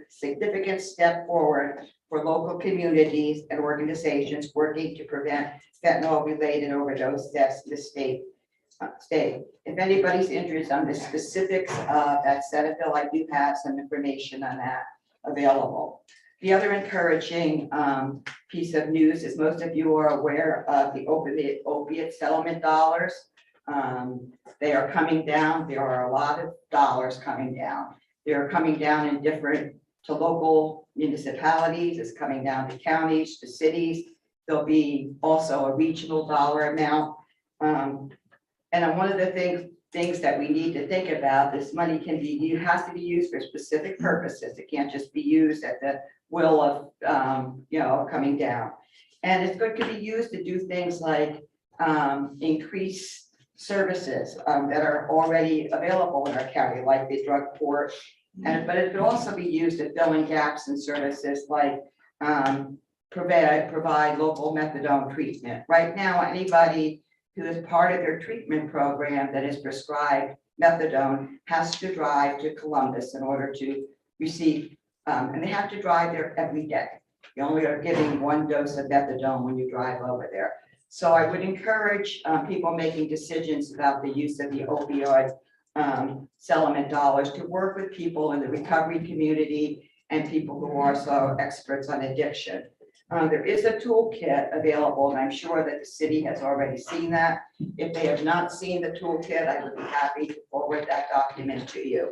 significant step forward for local communities and organizations working to prevent fentanyl-related overdose deaths in the state. If anybody's interested on the specifics of that Senate bill, I do have some information on that available. The other encouraging piece of news is most of you are aware of the opiate settlement dollars. They are coming down. There are a lot of dollars coming down. They are coming down in different to local municipalities. It's coming down to counties, to cities. There'll be also a regional dollar amount. And one of the things that we need to think about, this money has to be used for specific purposes. It can't just be used at the will of, coming down. And it's going to be used to do things like increase services that are already available in our county, like the drug court. But it could also be used to fill in gaps in services like provide local methadone treatment. Right now, anybody who is part of their treatment program that is prescribed methadone has to drive to Columbus in order to receive, and they have to drive there every day. You only are giving one dose of methadone when you drive over there. So I would encourage people making decisions about the use of the opioid settlement dollars to work with people in the recovery community and people who are also experts on addiction. There is a toolkit available, and I'm sure that the city has already seen that. If they have not seen the toolkit, I would be happy to forward that document to you.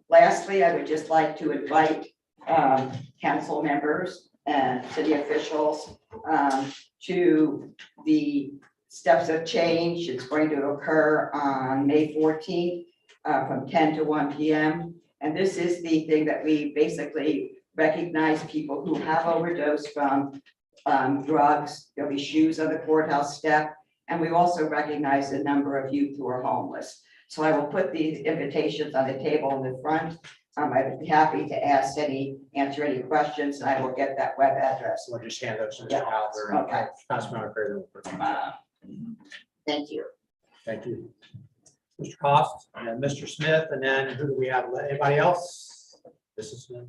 Lastly, I would just like to invite council members and city officials to the Steps of Change. It's going to occur on May 14th from 10 to 1 p.m. And this is the thing that we basically recognize people who have overdosed from drugs. There'll be shoes on the courthouse step. And we also recognize the number of youth who are homeless. So I will put these invitations on the table in the front. I would be happy to answer any questions, and I will get that web address. So we'll just hand those to Mr. Yeah. Hauser and Okay. pass them on. Thank you. Thank you. Mr. Cost and then Mr. Smith, and then who do we have? Anybody else? Mrs. Smith.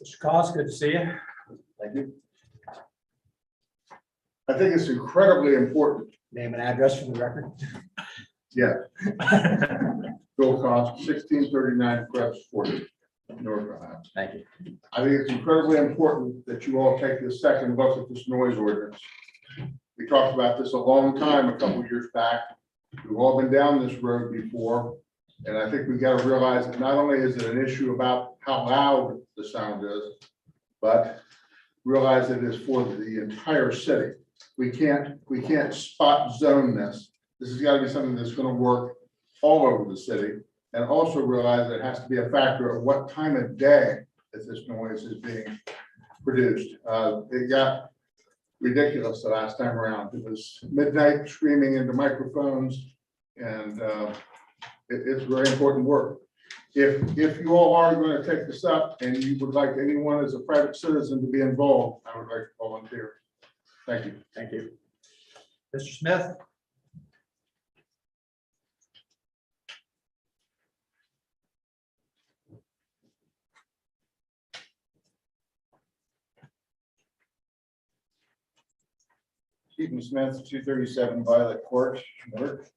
Mr. Cost, good to see you. Thank you. I think it's incredibly important. Name and address for the record. Yeah. Bill Cost, 1639 Krebs 40, North Ohio. Thank you. I think it's incredibly important that you all take this second look at this noise ordinance. We talked about this a long time, a couple years back. We've all been down this road before. And I think we got to realize that not only is it an issue about how loud the sound is, but realize it is for the entire city. We can't spot zone this. This has got to be something that's going to work all over the city. And also realize that it has to be a factor of what time of day that this noise is being produced. It got ridiculous the last time around. It was midnight screaming into microphones, and it's very important work. If you all are going to take this up and you would like anyone as a private citizen to be involved, I would like to volunteer. Thank you. Thank you. Mr. Smith. Stephen Smith, 237 Violet Court, Newark.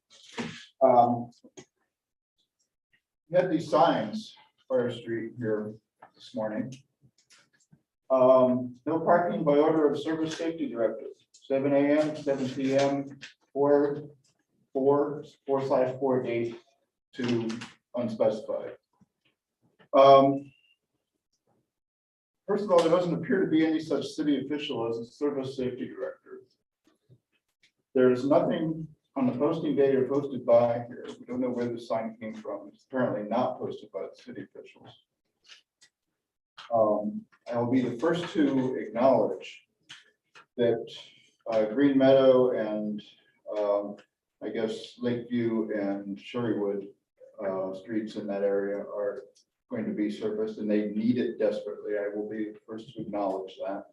We had these signs, Fire Street here this morning. No parking by order of Service Safety Director, 7 a.m., 7 p.m., 4/4 date to unspecified. First of all, there doesn't appear to be any such city official as a Service Safety Director. There's nothing on the posting date or posted by here. We don't know where the sign came from. It's apparently not posted by the city officials. I'll be the first to acknowledge that Green Meadow and I guess Lakeview and Sherrywood streets in that area are going to be surfaced and they need it desperately. I will be the first to acknowledge that.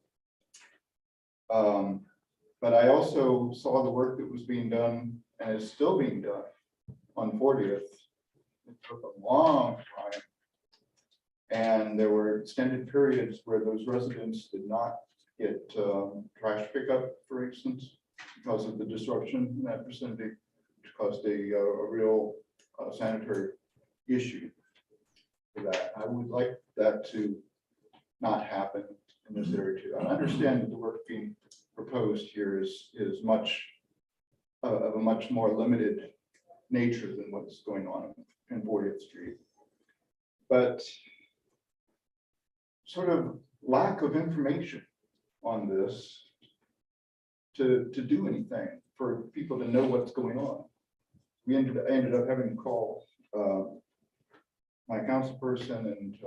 But I also saw the work that was being done and is still being done on 40th. It took a long time. And there were extended periods where those residents did not get trash pickup, for instance, because of the disruption in that vicinity, which caused a real sanitary issue for that. I would like that to not happen in this area too. I understand that the work being proposed here is much of a much more limited nature than what's going on in 40th Street. But sort of lack of information on this to do anything for people to know what's going on. We ended up having to call my council person and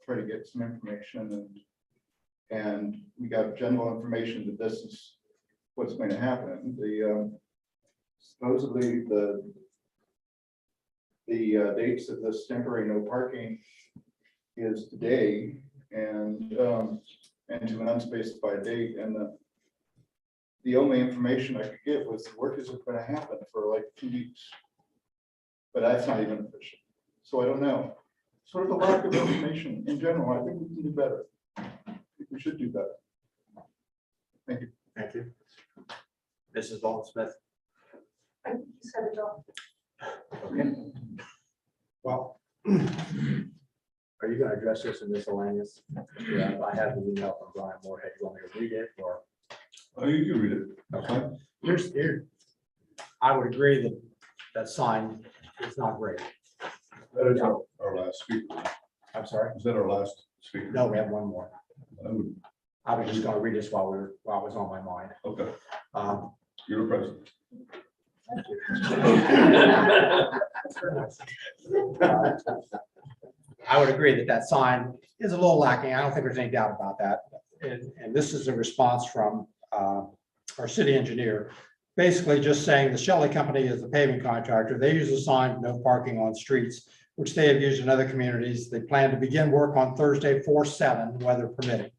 try to get some information, and we got general information that this is what's going to happen. Supposedly the dates of this temporary no parking is today and to an unspecified date, and the only information I could get was the work isn't going to happen for like 2 weeks, but that's not even official. So I don't know. Sort of a lack of information in general. I think we can do better. I think we should do better. Thank you. Thank you. Mrs. Vaughn Smith. I said it all. Okay. Well, are you going to address this in miscellaneous? Yeah, I have the email from Brian Moorhead. You want me to read it or? Oh, you can read it. Okay. Here. I would agree that that sign is not great. That is our last speaker. I'm sorry. Is that our last speaker? No, we have one more. Oh, I was just going to read this while it was on my mind. okay, Um, you're the president. I would agree that that sign is a little lacking. I don't think there's any doubt about that. And this is a response from our city engineer, basically just saying the Shelley Company is the paving contractor. They use a sign, no parking on streets, which they have used in other communities. They plan to begin work on Thursday, 4/7, weather permitting.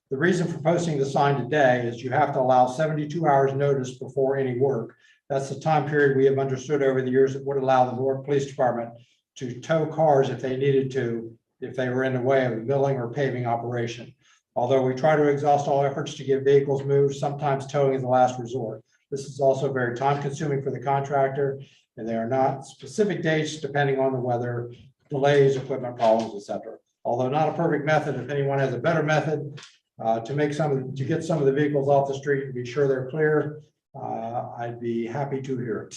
The reason for posting the sign today is you have to allow 72 hours notice before any work. That's the time period we have understood over the years that would allow the Newark Police Department to tow cars if they needed to, if they were in the way of a milling or paving operation. Although we try to exhaust all efforts to get vehicles moved, sometimes towing is the last resort. This is also very time consuming for the contractor, and there are not specific dates depending on the weather, delays, equipment problems, etc. Although not a perfect method, if anyone has a better method to get some of the vehicles off the street and be sure they're clear, I'd be happy to hear it.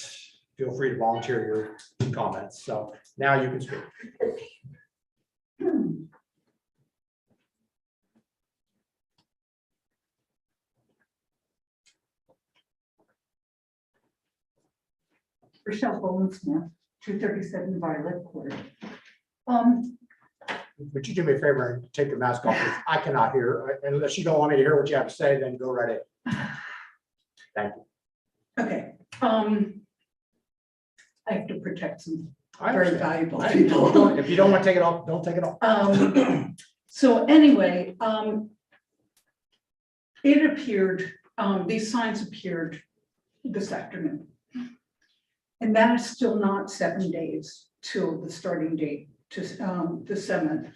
Feel free to volunteer your comments. So now you can speak. Rochelle Bowman Smith, 237 Violet Court. Would you do me a favor and take your mask off? Because I cannot hear. Unless you don't want me to hear what you have to say, then go right in. Thank you. Okay. I have to protect some I very understand. valuable people. If you don't want to take it off, don't take it off. So anyway, it appeared, these signs appeared this afternoon. And that is still not 7 days till the starting date, to the 7th.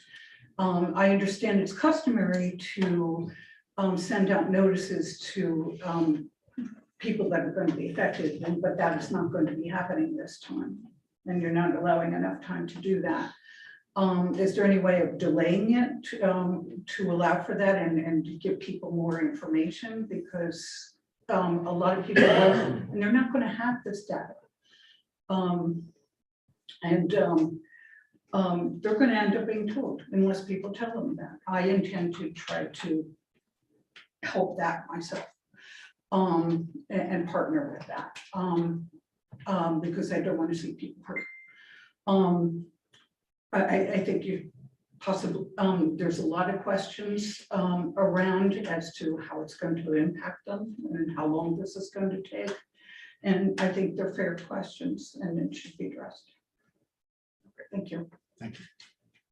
I understand it's customary to send out notices to people that are going to be affected, but that is not going to be happening this time. And you're not allowing enough time to do that. Is there any way of delaying it to allow for that and to give people more information? Because a lot of people will, and they're not going to have this data. They're going to end up being told unless people tell them that. I intend to try to help that myself and partner with that because I don't want to see people hurt. I think you possibly, there's a lot of questions around as to how it's going to impact them and how long this is going to take. And I think they're fair questions and it should be addressed. Thank you. Thank you.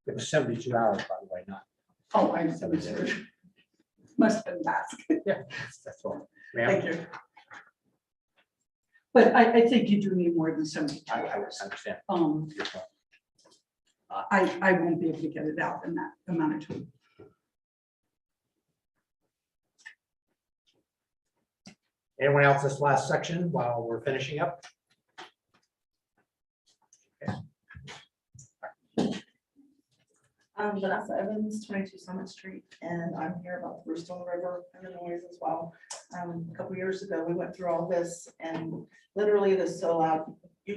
It was 72 hours, by the way, not. Oh, I must have been asked. Yeah, that's all. Thank you. But I think you do need more than 72 hours. I understand. I won't be able to get it out in that amount of time. Anyone else this last section while we're finishing up? I'm Vanessa Evans, 22 Summit Street, and I'm here about the Roost on the River and the noise as well. A couple years ago, we went through all this, and literally it is so loud, you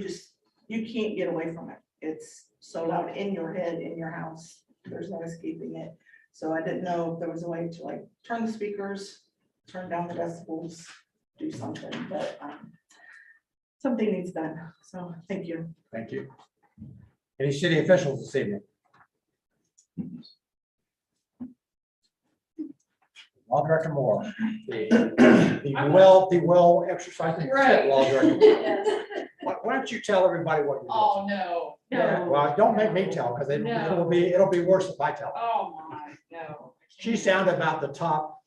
can't get away from it. It's so loud in your head, in your house. There's no escaping it. So I didn't know if there was a way to like turn the speakers, turn down the decibels, do something, but something needs done. So thank you. Thank you. Any city officials this evening? Law Director Moore. The well exercising Right. Law Director Moore. Why don't you tell everybody what you're doing? Oh, no. Yeah, well, don't make me tell, because it'll be worse if I tell. Oh, my, no. She's down to about the top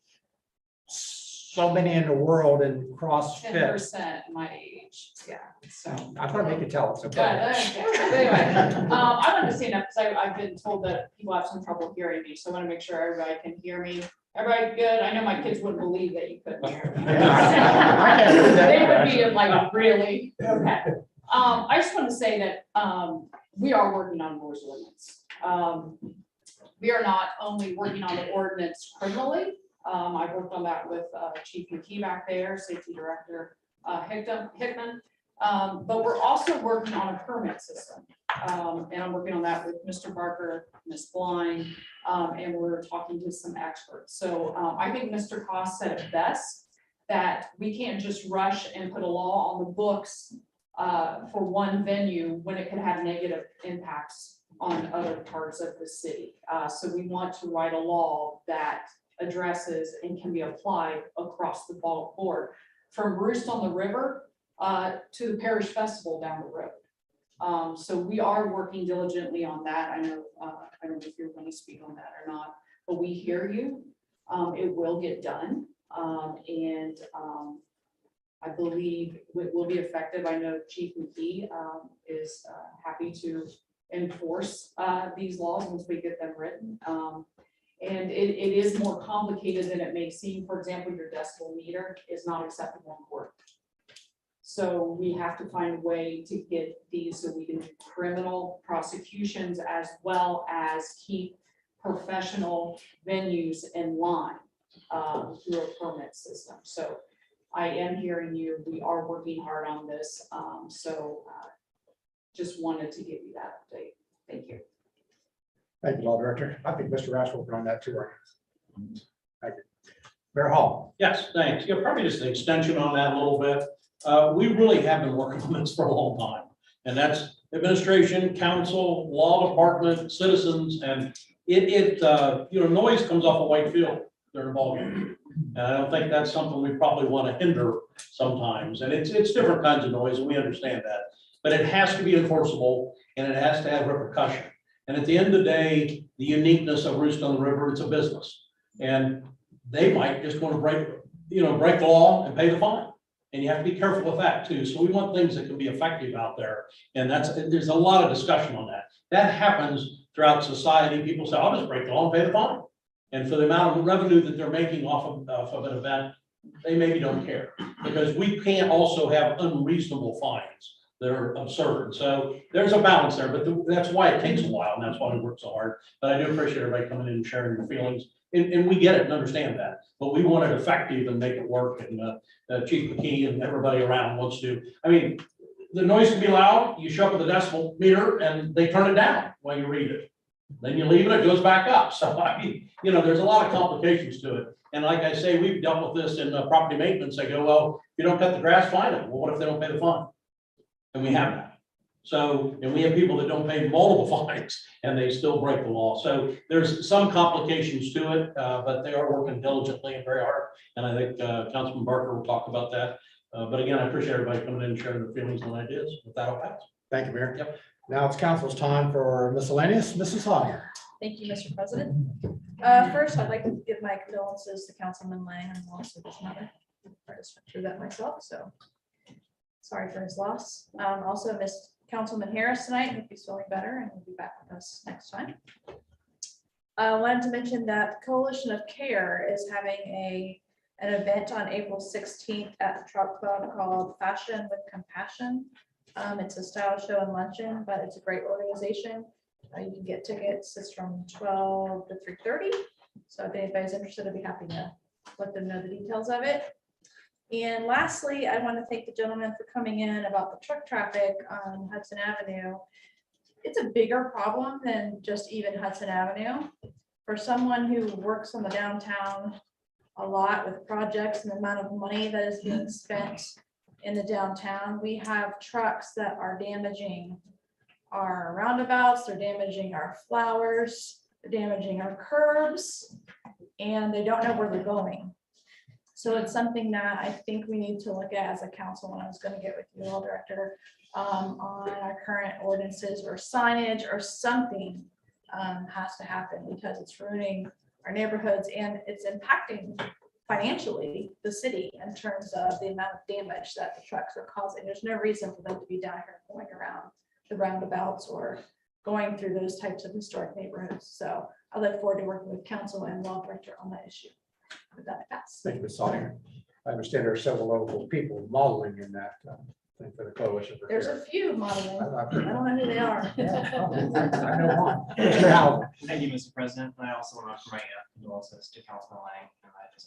so many in the world and CrossFit. 10% my age, yeah, so. I'm gonna make you tell it, so. go Yeah, ahead. okay. Anyway, I wanted to stand up because I've been told that people have some trouble hearing me, so I want to make sure everybody can hear me. Everybody good? I know my kids wouldn't believe that you couldn't hear me. I can't do that. They would be like, really? Okay. I just want to say that we are working on Noise Ordinance. We are not only working on the ordinance criminally. I've worked on that with Chief McKee back there, Safety Director Hickman. But we're also working on a permit system. And I'm working on that with Mr. Barker, Ms. Blind, and we're talking to some experts. So I think Mr. Koss said it best, that we can't just rush and put a law on the books for one venue when it could have negative impacts on other parts of the city. So we want to write a law that addresses and can be applied across the board. from Roost on the River to the Parish Festival down the road. So we are working diligently on that. I know, I don't know if you're going to speak on that or not, but we hear you. It will get done. I believe it will be effective. I know Chief McKee is happy to enforce these laws once we get them written. And it is more complicated than it may seem. For example, your decibel meter is not acceptable in court. So we have to find a way to get these so we can do criminal prosecutions as well as keep professional venues in line through a permit system. So I am hearing you. We are working hard on this. Just wanted to give you that update. Thank you. Thank you, Law Director. I think Mr. Rash will put on that too. Thank you. Mayor Hall. Yes, thanks. Yeah, probably just an extension on that a little bit. We really have been working on this for a long time. And that's administration, council, law department, citizens, and noise comes off a white field during a ball game. And I don't think that's something we probably want to hinder sometimes. And it's different kinds of noise, and we understand that. But it has to be enforceable, and it has to have repercussion. And at the end of the day, the uniqueness of Roost on the River, it's a business. And they might just want to break the law and pay the fine. And you have to be careful with that too. So we want things that can be effective out there. And there's a lot of discussion on that. That happens throughout society. People say, I'll just break the law and pay the fine. And for the amount of revenue that they're making off of an event, they maybe don't care. Because we can't also have unreasonable fines that are absurd. So there's a balance there, but that's why it takes a while, and that's why we work so hard. But I do appreciate everybody coming in and sharing your feelings. And we get it and understand that, but we want it effective and make it work. And Chief McKee and everybody around wants to. I mean, the noise can be loud. You show up with a decibel meter and they turn it down while you read it. Then you leave it, it goes back up. So I mean, there's a lot of complications to it. And like I say, we've dealt with this in property maintenance. They go, well, if you don't cut the grass, fine them. Well, what if they don't pay the fine? And we have that. So, and we have people that don't pay multiple fines and they still break the law. So there's some complications to it, but they are working diligently and very hard. And I think Councilman Barker will talk about that. But again, I appreciate everybody coming in and sharing their feelings and ideas. With that, I'll pass. Thank you, Mayor. Yep. Now it's council's time for miscellaneous. Mrs. Hogger. Thank you, Mr. President. First, I'd like to give my condolences to Councilman Lang and also his mother. I just went through that myself, so sorry for his loss. Also missed Councilman Harris tonight. Hope he's feeling better and will be back with us next time. I wanted to mention that Coalition of Care is having an event on April 16th at the Trout Club called Fashion with Compassion. It's a style show and luncheon, but it's a great organization. You can get tickets. It's from 12 to 3:30. So if anybody's interested, I'd be happy to let them know the details of it. And lastly, I want to thank the gentleman for coming in about the truck traffic on Hudson Avenue. It's a bigger problem than just even Hudson Avenue. For someone who works on the downtown a lot with projects and the amount of money that is being spent in the downtown, we have trucks that are damaging our roundabouts, they're damaging our flowers, they're damaging our curbs, and they don't know where they're going. So it's something that I think we need to look at as a council, and I was going to get with you, Law Director, on our current ordinances or signage or something has to happen, because it's ruining our neighborhoods and it's impacting financially the city in terms of the amount of damage that the trucks are causing. There's no reason for them to be down here going around the roundabouts or going through those types of historic neighborhoods. So I look forward to working with council and Law Director on that issue. With that, I pass. Thank you, Ms. Hogger. I understand there are several local people modeling in that thing for the Coalition for There's Care. a few modeling. I don't know who they are. I know one. Mr. Howell. Thank you, Mr. President. I also want to offer my condolences to Councilman Lang.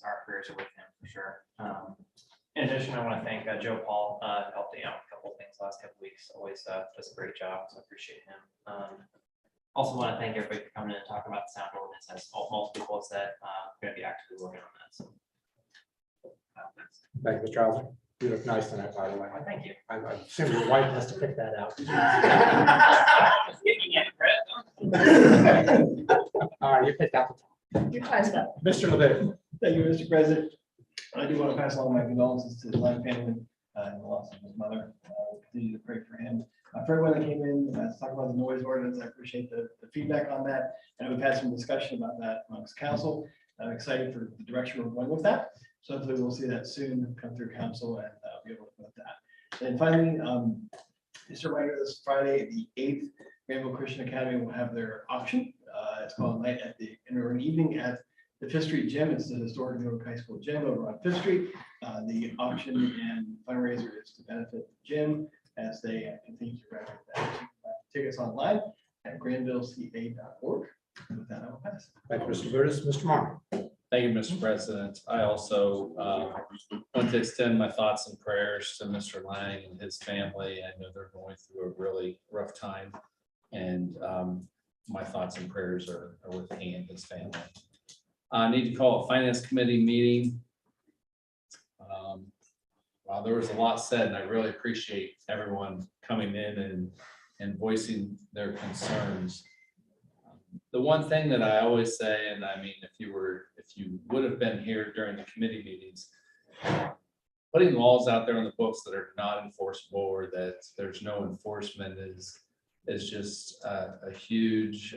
Our prayers are with him for sure. In addition, I want to thank Joe Paul, helped me out with a couple of things last couple of weeks. Always does a great job, so I appreciate him. Also want to thank everybody for coming in and talking about the sound ordinance. As multiple people said, I'm going to be actively working on that. So, Thank you, Mr. Hauser. You look nice tonight, by the way. thank you. I assume your wife must have picked that out. All right, you picked out the top. Your time's up. Mr. Levy. Thank you, Mr. President. I do want to pass along my condolences to the Lang family and the loss of his mother. Continue to pray for him. For everyone that came in to talk about the noise ordinance, I appreciate the feedback on that. And we've had some discussion about that amongst council. I'm excited for the direction we're going with that. So hopefully we'll see that soon come through council and be able to put that. And finally, just a reminder, this Friday, the 8th, Granville Christian Academy will have their auction. It's called Night at the, or an evening at the Fifth Street Gym. It's the historic Newark High School gym over on Fifth Street. The auction and fundraiser is to benefit the gym as they continue to renovate that. Tickets online at granvilleca.org. With that, I will pass. Thank you, Mr. Burtis. Mr. Marr. Thank you, Mr. President. I also want to extend my thoughts and prayers to Mr. Lang and his family. I know they're going through a really rough time, and my thoughts and prayers are with he and his family. I need to call a finance committee meeting. Wow, there was a lot said, and I really appreciate everyone coming in and voicing their concerns. The one thing that I always say, and I mean, if you would have been here during the committee meetings, putting laws out there on the books that are not enforceable or that there's no enforcement is just a huge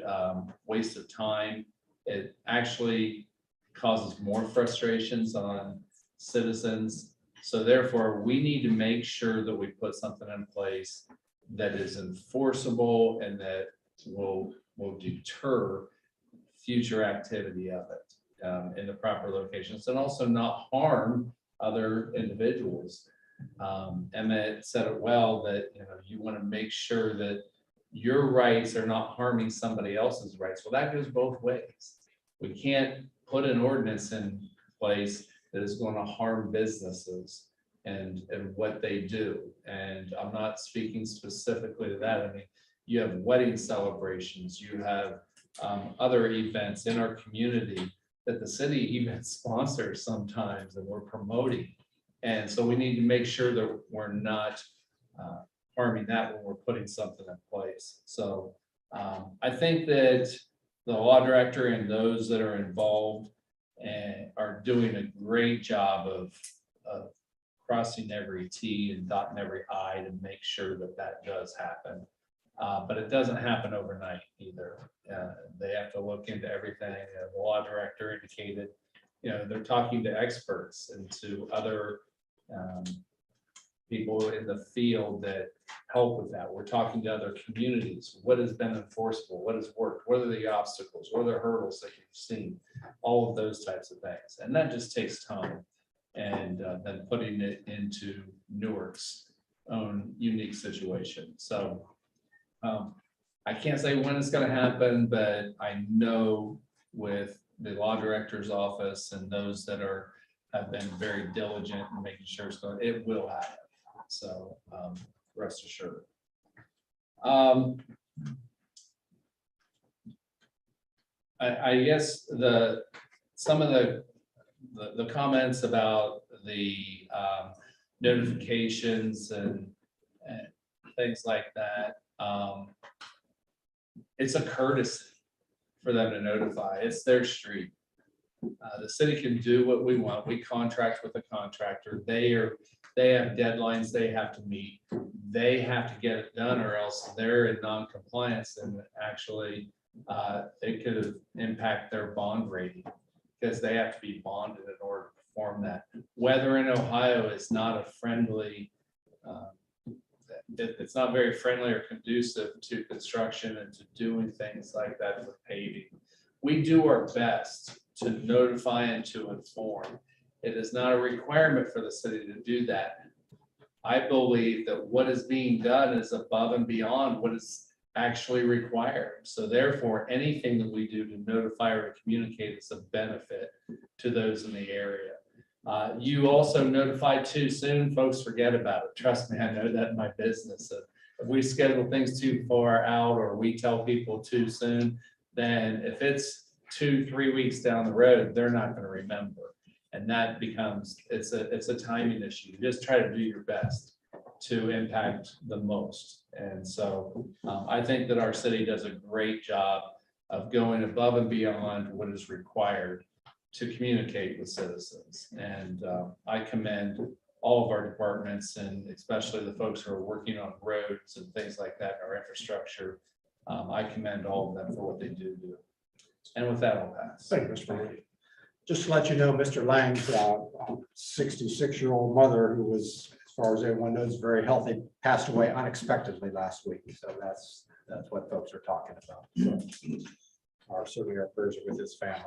waste of time. It actually causes more frustrations on citizens. So therefore, we need to make sure that we put something in place that is enforceable and that will deter future activity of it in the proper locations and also not harm other individuals. Emmett said it well that you want to make sure that your rights are not harming somebody else's rights. Well, that goes both ways. We can't put an ordinance in place that is going to harm businesses and what they do. And I'm not speaking specifically to that. I mean, you have wedding celebrations, you have other events in our community that the city even sponsors sometimes and we're promoting. And so we need to make sure that we're not harming that when we're putting something in place. So I think that the law director and those that are involved and are doing a great job of crossing every T and dotting every I to make sure that that does happen. But it doesn't happen overnight either. They have to look into everything. The law director indicated, they're talking to experts and to other people in the field that help with that. We're talking to other communities. What has been enforceable? What has worked? What are the obstacles? What are the hurdles that you've seen? All of those types of things. And that just takes time. And then putting it into Newark's own unique situation. So I can't say when it's going to happen, but I know with the law director's office and those that have been very diligent in making sure it will happen. So rest assured. I guess some of the comments about the notifications and things like that. It's a courtesy for them to notify. It's their street. The city can do what we want. We contract with a contractor. They have deadlines they have to meet. They have to get it done or else they're in non-compliance and actually it could impact their bond rating because they have to be bonded in order to perform that. Weather in Ohio is not a friendly it's not very friendly or conducive to construction and to doing things like that with paving. We do our best to notify and to inform. It is not a requirement for the city to do that. I believe that what is being done is above and beyond what is actually required. So therefore, anything that we do to notify or to communicate is a benefit to those in the area. You also notified too soon, folks forget about it. Trust me, I know that in my business. If we schedule things too far out or we tell people too soon, then if it's 2-3 weeks down the road, they're not going to remember. And that becomes, it's a timing issue. You just try to do your best to impact the most. And so I think that our city does a great job of going above and beyond what is required to communicate with citizens. And I commend all of our departments, and especially the folks who are working on roads and things like that, our infrastructure. I commend all of them for what they do. And with that, I'll pass. Thank you, Mr. Murray. Just to let you know, Mr. Lang's 66-year-old mother, who was, as far as everyone knows, very healthy, passed away unexpectedly last week. So that's what folks are talking about. So certainly our prayers are with his family.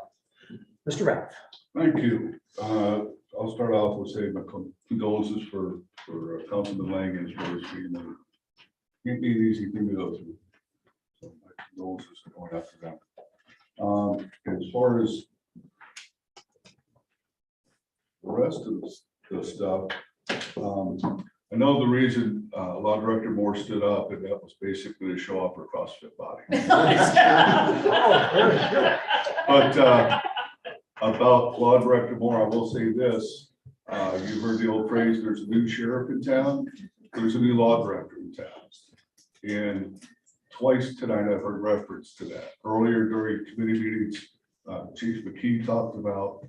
Mr. Rath. Thank you. I'll start off with saying my condolences for Councilman Lang and his wife. Can't be an easy thing to go through. So my condolences are going after them. As far as the rest of the stuff, I know the reason Law Director Moore stood up, and that was basically to show off her CrossFit body. But about Law Director Moore, I will say this. You've heard the old phrase, there's a new sheriff in town, there's a new law director in town. And twice tonight, I've heard reference to that. Earlier during committee meetings, Chief McKee talked about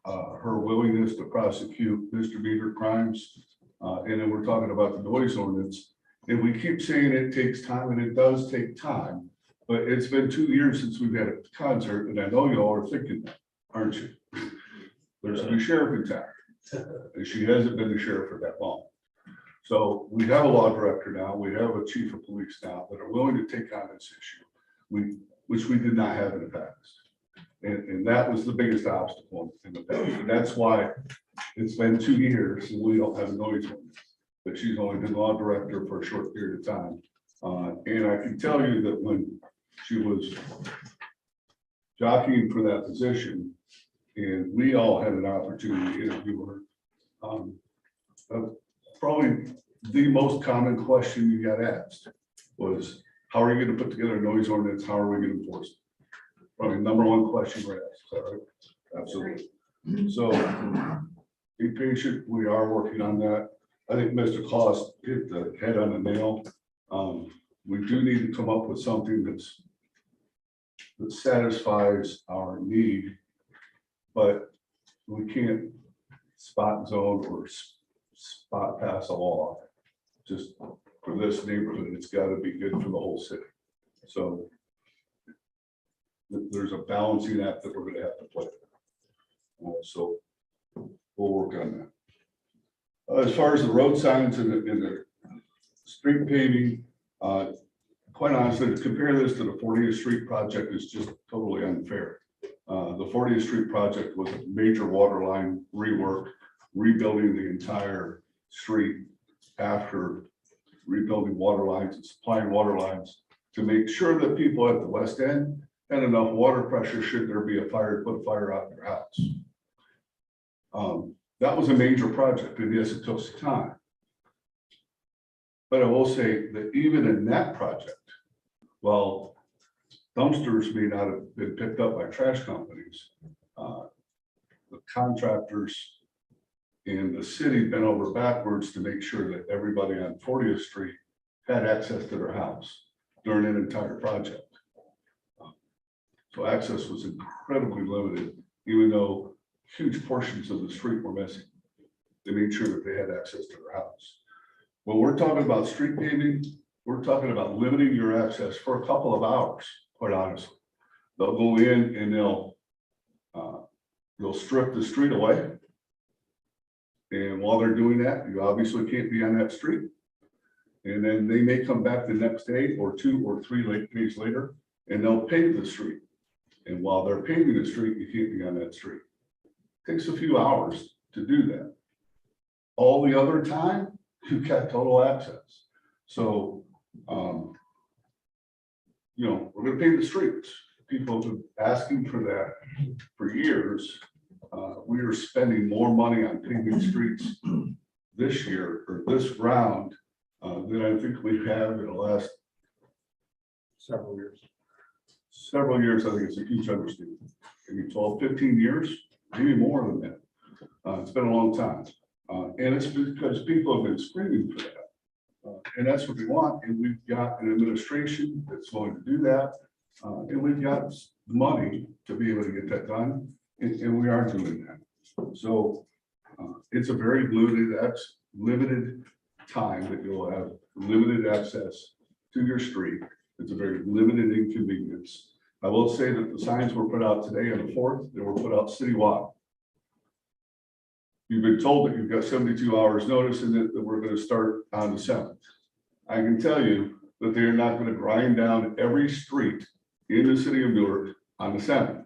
her willingness to prosecute misdemeanor crimes. And then we're talking about the noise ordinance. And we keep saying it takes time, and it does take time. But it's been 2 years since we've had a concert, and I know you all are thinking that, aren't you? There's a new sheriff in town, and she hasn't been the sheriff for that long. So we have a law director now, we have a chief of police now that are willing to take on this issue, which we did not have in the past. And that was the biggest obstacle in the past. And that's why it's been 2 years and we don't have a noise ordinance. But she's only been law director for a short period of time. And I can tell you that when she was jockeying for that position, and we all had an opportunity to interview her, probably the most common question you got asked was, how are you going to put together a noise ordinance? How are we going to enforce it? Probably #1 question we're asked. Is that right? Absolutely. So be patient. We are working on that. I think Mr. Cost hit the head on the nail. We do need to come up with something that satisfies our need, but we can't spot zone or spot pass a law just for this neighborhood. It's got to be good for the whole city. So there's a balancing act that we're going to have to play. So we'll work on that. As far as the road signs and the street paving, quite honestly, to compare this to the 40th Street project is just totally unfair. The 40th Street project was a major water line rework, rebuilding the entire street after rebuilding water lines and supplying water lines to make sure that people at the west end had enough water pressure should there be a fire, put a fire out in their house. That was a major project, and yes, it took some time. But I will say that even in that project, while dumpsters may not have been picked up by trash companies, the contractors in the city bent over backwards to make sure that everybody on 40th Street had access to their house during an entire project. So access was incredibly limited, even though huge portions of the street were missing. They made sure that they had access to their house. When we're talking about street paving, we're talking about limiting your access for a couple of hours, quite honestly. They'll go in and they'll strip the street away. And while they're doing that, you obviously can't be on that street. And then they may come back the next day or 2 or 3 days later, and they'll pave the street. And while they're paving the street, you can't be on that street. It takes a few hours to do that. All the other time, you've got total access. So, we're going to pave the streets. People have been asking for that for years. We are spending more money on paving streets this year or this round than I think we have in the last Several years. Several years, I think it's a huge understatement. Maybe 12, 15 years, maybe more than that. It's been a long time. And it's because people have been screaming for that. And that's what we want. And we've got an administration that's going to do that. And we've got money to be able to get that done. And we are doing that. So it's a very limited time that you'll have limited access to your street. It's a very limited inconvenience. I will say that the signs were put out today on the 4th, they were put out citywide. You've been told that you've got 72 hours notice and that we're going to start on the 7th. I can tell you that they are not going to grind down every street in the city of Newark on the 7th.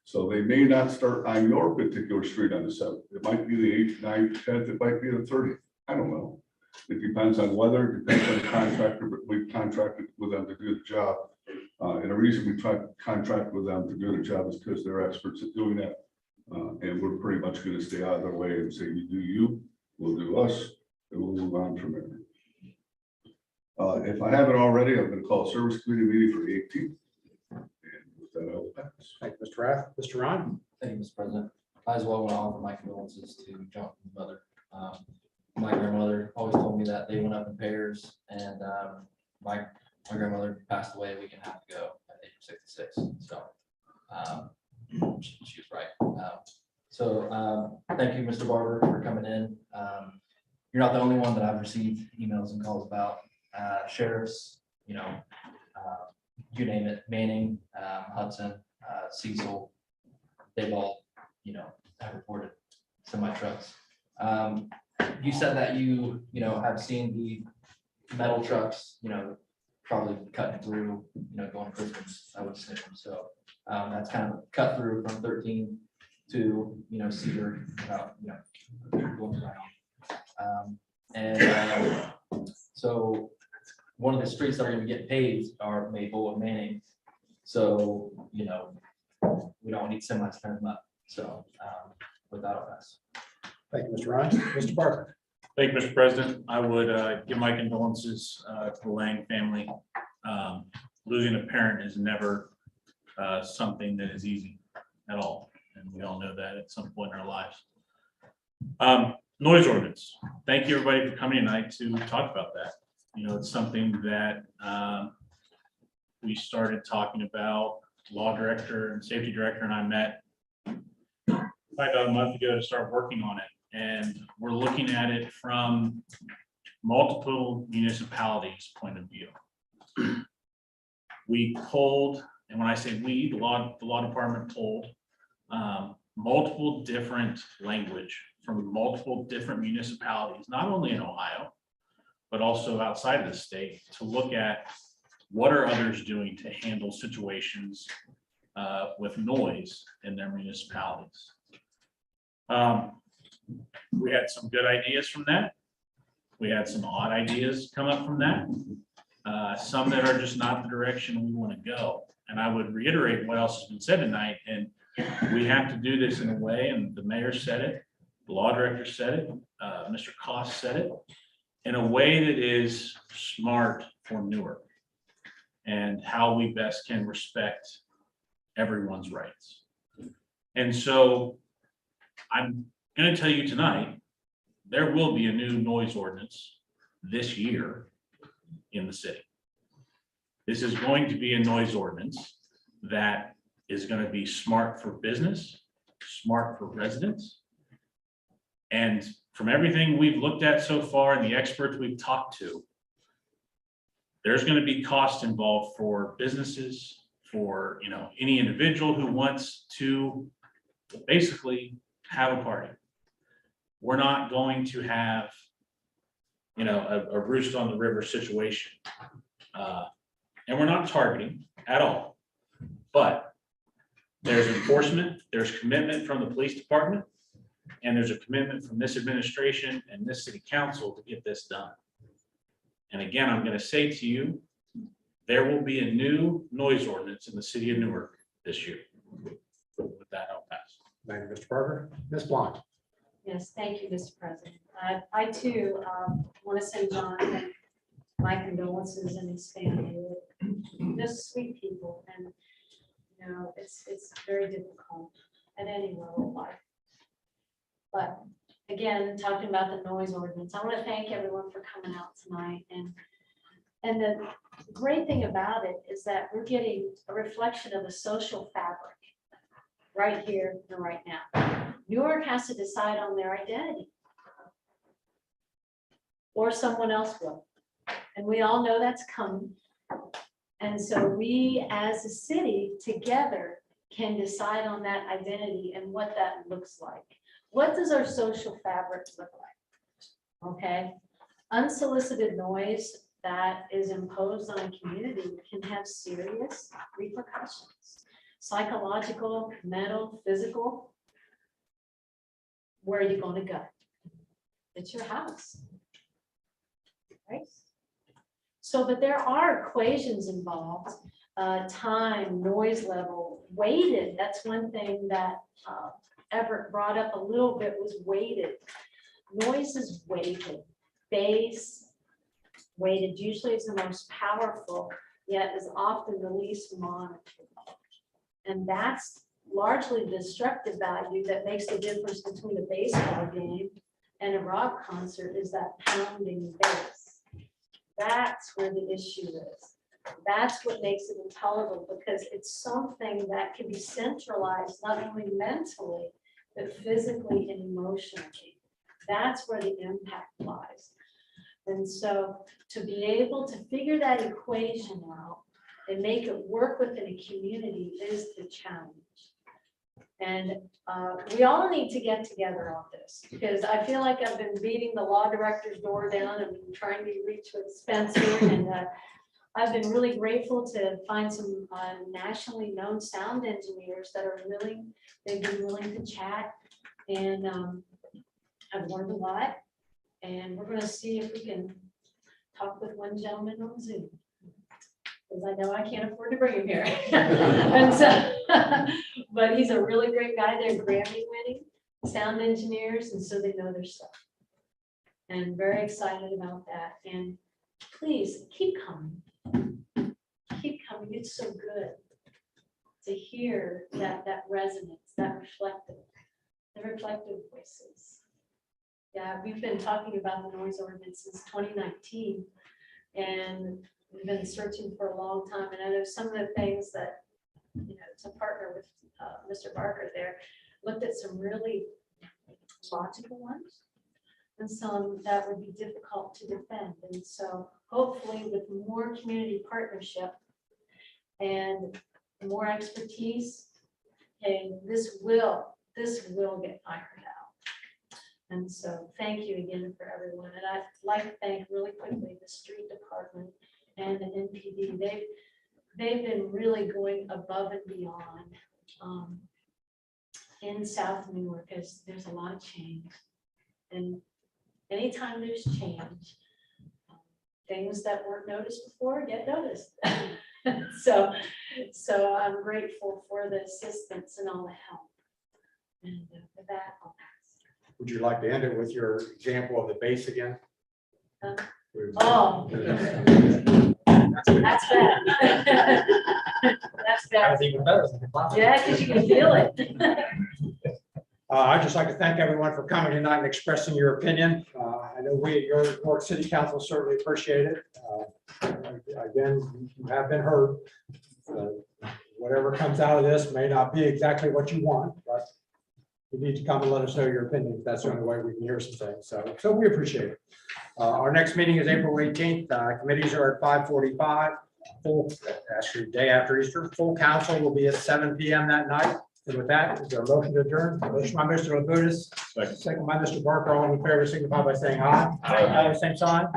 So they may not start on your particular street on the 7th. It might be the 8th, 9th, 10th, it might be the 30th. I don't know. It depends on weather, it depends on the contractor, but we've contracted with them to do the job. And the reason we try to contract with them to do the job is because they're experts at doing that. And we're pretty much going to stay out of their way and say, you do you, we'll do us, and we'll move on from there. If I haven't already, I'm going to call a service committee meeting for the 18th. And with that, I will pass. Thank you, Mr. Rath. Mr. Ron? Thank you, Mr. President. I as well want to offer my condolences to Jonathan's mother. My grandmother always told me that they went up in pairs, and my grandmother passed away a week and a half ago at the age of 66. So she was right. Thank you, Mr. Barber, for coming in. You're not the only one that I've received emails and calls about. Sheriffs, you name it, Manning, Hudson, Cecil, they've all, have reported semi trucks. You said that you have seen the metal trucks, probably cutting through, going Christmas, I would say. So that's kind of cut through from 13 to, Cedar, going around. So one of the streets that are going to get paved are Maple and Manning. So, we don't need semis to turn them up. So with that, I'll pass. Thank you, Mr. Ron. Mr. Parker? Thank you, Mr. President. I would give my condolences to the Lang family. Losing a parent is never something that is easy at all. And we all know that at some point in our lives. Noise ordinance. Thank you, everybody, for coming tonight to talk about that. It's something that we started talking about. Law director and safety director and I met about a month ago to start working on it. And we're looking at it from multiple municipalities' point of view. We pulled, and when I say we, the law department pulled multiple different language from multiple different municipalities, not only in Ohio, but also outside of the state, to look at what are others doing to handle situations with noise in their municipalities. We had some good ideas from that. We had some odd ideas come up from that. Some that are just not the direction we want to go. And I would reiterate what else has been said tonight. And we have to do this in a way, and the mayor said it, the law director said it, Mr. Koss said it, in a way that is smart for Newark and how we best can respect everyone's rights. And so I'm going to tell you tonight, there will be a new noise ordinance this year in the city. This is going to be a noise ordinance that is going to be smart for business, smart for residents. And from everything we've looked at so far and the experts we've talked to, there's going to be cost involved for businesses, for any individual who wants to basically have a party. We're not going to have a roost on the river situation. And we're not targeting at all. But there's enforcement, there's commitment from the police department, and there's a commitment from this administration and this city council to get this done. And again, I'm going to say to you, there will be a new noise ordinance in the city of Newark this year. With that, I'll pass. Thank you, Mr. Parker. Ms. Blunt? Yes, thank you, Mr. President. I too want to send Jonathan my condolences and his family. Just sweet people, and it's very difficult at any level of life. But again, talking about the noise ordinance, I want to thank everyone for coming out tonight. And the great thing about it is that we're getting a reflection of the social fabric right here and right now. Newark has to decide on their identity. Or someone else will. And we all know that's coming. And so we, as a city, together can decide on that identity and what that looks like. What does our social fabric look like? Okay, unsolicited noise that is imposed on a community can have serious repercussions. Psychological, mental, physical. Where are you going to go? It's your house. Right? So that there are equations involved, time, noise level, weighted. That's one thing that Everett brought up a little bit was weighted. Noise is weighted. Bass, weighted, usually is the most powerful, yet is often the least monitored. And that's largely the destructive value that makes the difference between a baseball game and a rock concert is that pounding bass. That's where the issue is. That's what makes it intolerable because it's something that can be centralized not only mentally, but physically and emotionally. That's where the impact lies. And so to be able to figure that equation out and make it work within a community is the challenge. And we all need to get together on this because I feel like I've been beating the law director's door down and trying to reach with Spencer. And I've been really grateful to find some nationally known sound engineers that are willing, they've been willing to chat. And I've learned a lot. And we're going to see if we can talk with one gentleman on Zoom. Because I know I can't afford to bring him here. And so, but he's a really great guy. They're Grammy-winning sound engineers, and so they know their stuff. And very excited about that. And please keep coming. Keep coming. It's so good to hear that resonance, that reflective voices. Yeah, we've been talking about the noise ordinance since 2019, and we've been searching for a long time. And I know some of the things that, you know, to partner with Mr. Barker there, looked at some really logical ones and some that would be difficult to defend. And so hopefully with more community partnership and more expertise, okay, this will get ironed out. And so thank you again for everyone. And I'd like to thank really quickly the street department and the NPD. They've been really going above and beyond in South Newark because there's a lot of change. And anytime there's change, things that weren't noticed before get noticed. So I'm grateful for the assistance and all the help. And with that, I'll pass. Would you like to end it with your example of the bass again? Oh. That's bad. That's bad. That's even better. Yeah, because you can feel it. I'd just like to thank everyone for coming tonight and expressing your opinion. I know we at your Newark City Council certainly appreciate it. Again, you have been heard. Whatever comes out of this may not be exactly what you want, but you need to come and let us know your opinion. That's the only way we can hear some things. So we appreciate it. Our next meeting is April 18th. Committees are at 5:45. Full, actually, day after Easter. Full council will be at 7 p.m. that night. And with that, is there a motion to adjourn? Motion by Mr. Labutus, second by Mr. Barker. All in favor, signify by saying aye. Aye. Same sign.